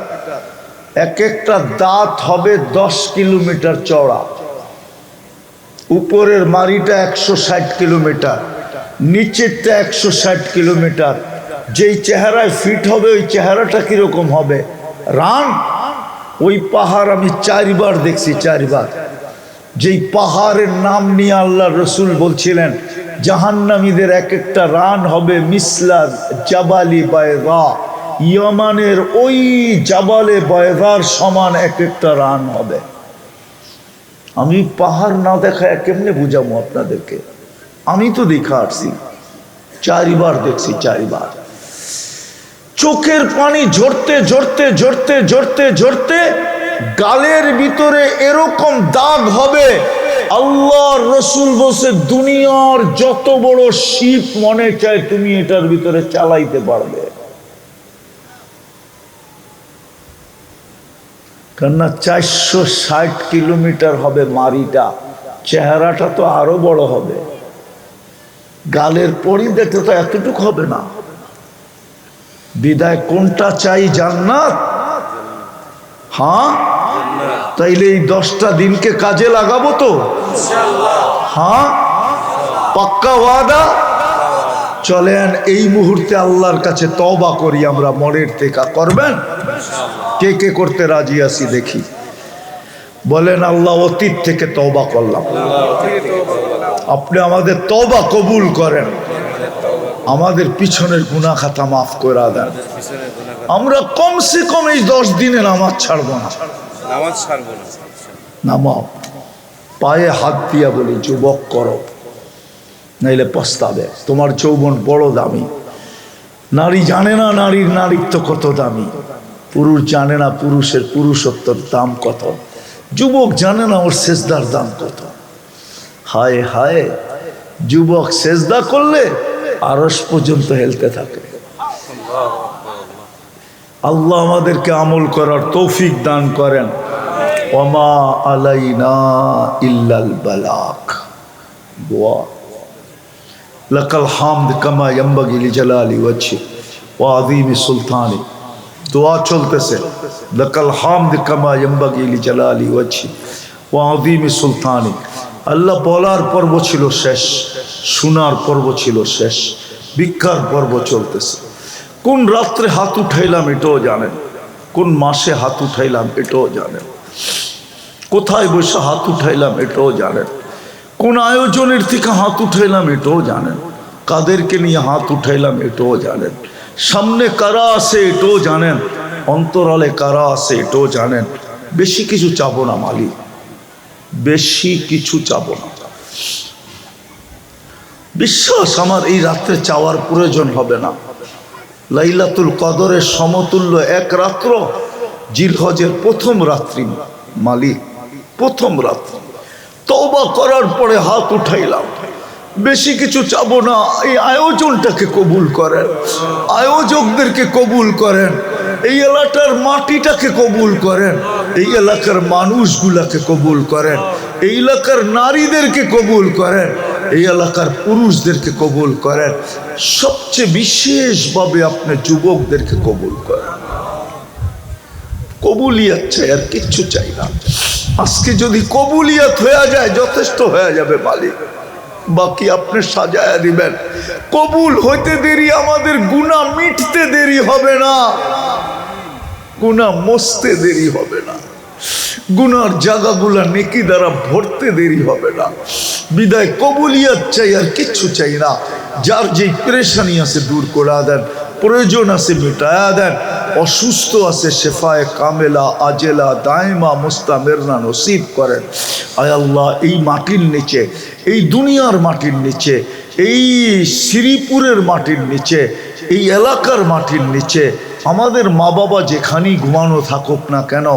এক একটা দাঁত হবে 10 কিলোমিটার চওড়া, উপরের মাড়িটা 160 কিলোমিটার, নিচেরটা 160 কিলোমিটার। যেই চেহারায় ফিট হবে ওই চেহারাটা কিরকম হবে? রান। ওই পাহাড় আমি 4 বার দেখছি, 4 বার। যেই পাহাড়ের নাম নিয়ে আল্লাহ রসুল বলছিলেন জাহান্নামীদের এক একটা রান হবে মিসলা জাবালি বায়দা, ইয়ামানের ওই জাবালে বায়দার সমান এক একটা রান হবে। আমি পাহাড় না দেখায় কেমনে বুঝাবো আপনাদেরকে? আমি তো দেখা আসছি, 4 বার দেখছি, 4 বার। চোখের পানি ঝরতে ঝরতে ঝরতে ঝরতে ঝরতে গালের ভিতরে এরকম দাগ হবে, আল্লাহর রসুল বলছে দুনিয়ার যত বড় শিপ মনে চায় তুমি এটার ভিতরে চালাইতে পারবে। কেননা 460 কিলোমিটার হবে মারিটা, চেহারাটা তো আরো বড় হবে, গালের পরিধিটা তো এতটুকু হবে না। বিদায় কোনটা চাই? জান্নাত। হ্যাঁ তাইলে এই 10টা দিনকে কাজে লাগাবো তো? হ্যাঁ পাক্কা ওয়াদা? চলেন এই মুহূর্তে আল্লাহর কাছে তওবা করি আমরা মনের থেকে। করবেন? কে কে করতে রাজি আছি দেখি? বলেন আল্লাহ অতীত থেকে তওবা করলাম, আপনি আমাদের তওবা কবুল করেন, আমাদের পিছনের গুনাহ খাতা মাফ করে দেন। আমরা কমসে কম এই 10 দিনে নামাজ ছাড়বো না, নামাজ পায়ে হাত দিয়া বলি যুবক করো, নাইলে পস্তাবে। তোমার যৌবন বড় দামি। নারী জানে না নারীর নারীত্ব কত দামি, পুরুষ জানে না পুরুষের পুরুষত্বর দাম কত, যুবক জানে না ওর সেজদার দাম কত। হায় হায়, যুবক সেজদা করলে আরশ পর্যন্ত হেলতে থাকে। আল্লাহ আমাদেরকে আমল করার তৌফিক দান করেন। ওমা আলাইনা ইল্লাল বালাগ। দোয়া লাকাল হামদ কামা ইয়ানবাগি লিজালালি ওয়াজহি ওয়া আযীমি সুলতানি। দোয়া চলতেছে, লাকাল হামদ কামা ইয়ানবাগি লিজালালি ওয়াজহি ওয়া আযীমি সুলতানি। আল্লাহ বলার পর্ব ছিল শেষ, শোনার পর্ব ছিল শেষ, ভিক্ষার পর্ব চলতেছে। কোন রাত্রে হাত উঠাইলাম এটাও জানেন, কোন মাসে হাত উঠাইলাম এটাও জানেন, কোথায় বসে হাত উঠাইলাম এটাও জানেন, কোন আয়োজনের থেকে হাত উঠাইলাম এটাও জানেন, কাদেরকে নিয়ে হাত উঠাইলাম এটাও জানেন, সামনে কারা আছে এটাও জানেন, অন্তরালে কারা আছে এটাও জানেন। বেশি কিছু চাবো না মালিক, বেশি কিছু চাবো না। বিশ্বাস আমার এই রাত্রে চাওয়ার প্রয়োজন হবে না। লাইলাতুল কদরের সমতুল্য এক রাত্র জিলহজের প্রথম রাত্রি মালিক, প্রথম রাত্রি। তওবা করার পরে হাত উঠাইলাম, বেশি কিছু চাবো না। এই আয়োজনটাকে কবুল করেন, আয়োজকদেরকে কবুল করেন, এই এলাকার মাটিটাকে কবুল করেন, এই এলাকার মানুষগুলাকে কবুল করেন, এই এলাকার নারীদেরকে কবুল করেন, এই এলাকার পুরুষদেরকে কবুল করেন, সবচেয়ে বিশেষভাবে আপনি যুবকদেরকে কবুল করেন। কবুলিয়াত চাই, আর কিচ্ছু চাই না। আজকে যদি কবুলিয়াত হয়ে যায় যথেষ্ট হয়ে যাবে মালিক, বাকি আপনি সাজায়া দিবেন। কবুল হইতে দেরি, আমাদের গুনাহ মিটতে দেরি হবে না, গুনাহ মুছতে দেরি হবে না, গুনার জায়গাগুলা নেকি দ্বারা ভরতে দেরি হবে না। বিদায় কবুলিয়াত চাই, আর কিচ্ছু চাই না। যার যেই পেরেশানি আছে দূর করে দেন, প্রয়োজন আছে মিটায়া দেন, অসুস্থ আছে শেফায়ে কামেলা আজেলা দায়মা মুস্তামেরনা নসিব করেন। আয় আল্লাহ, এই মাটির নিচে, এই দুনিয়ার মাটির নিচে, এই শ্রীপুরের মাটির নিচে, এই এলাকার মাটির নিচে আমাদের মা বাবা যেখানেই ঘুমানো থাকুক না কেন,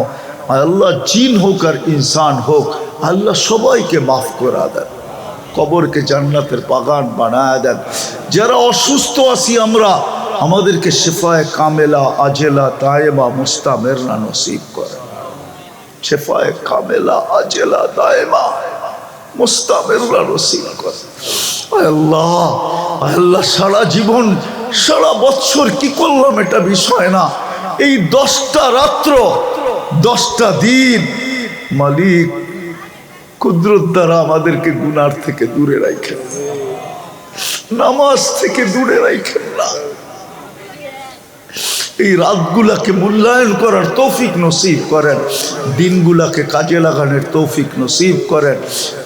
আল্লাহ জিন হোক আর ইনসান হোক, আল্লাহ সবাইকে মাফ করে দেন, কবরকে জান্নাতের বাগান বানায় দেন। যারা অসুস্থ আছি আমরা, আমাদেরকে শেফায়ে কামেলা আজেলা দায়েমা মুস্তামেরনা নসিব করেন। শেফায়ে কামেলা আজেলা দায়েমা মুস্তামেরনা নসিব করেন। আল্লাহ, আল্লাহ সারা জীবন সারা বৎসর কি করলাম এটা বিষয় না, এই 10টা রাত্র 10টা দিন মালিক কুদরত দ্বারা আমাদেরকে গুনার থেকে দূরে রাখেন, নামাজ থেকে দূরে রাখেন না। এই রাতগুলাকে মূল্যায়ন করার তৌফিক নসিব করেন, দিনগুলাকে কাজে লাগানোর তৌফিক নসিব করেন।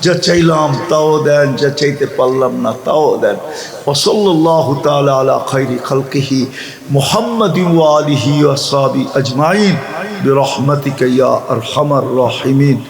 যা চাইলাম তাও দেন, যা চাইতে পারলাম না তাও দেন। ওয়াসাল্লাল্লাহু তাআলা আলা খায়রি খালকিহি মুহাম্মাদিন ওয়া আলিহি ওয়া আসহাবিহি আজমাইন বিরহমাতিকা ইয়া আরহামার রাহিমিন।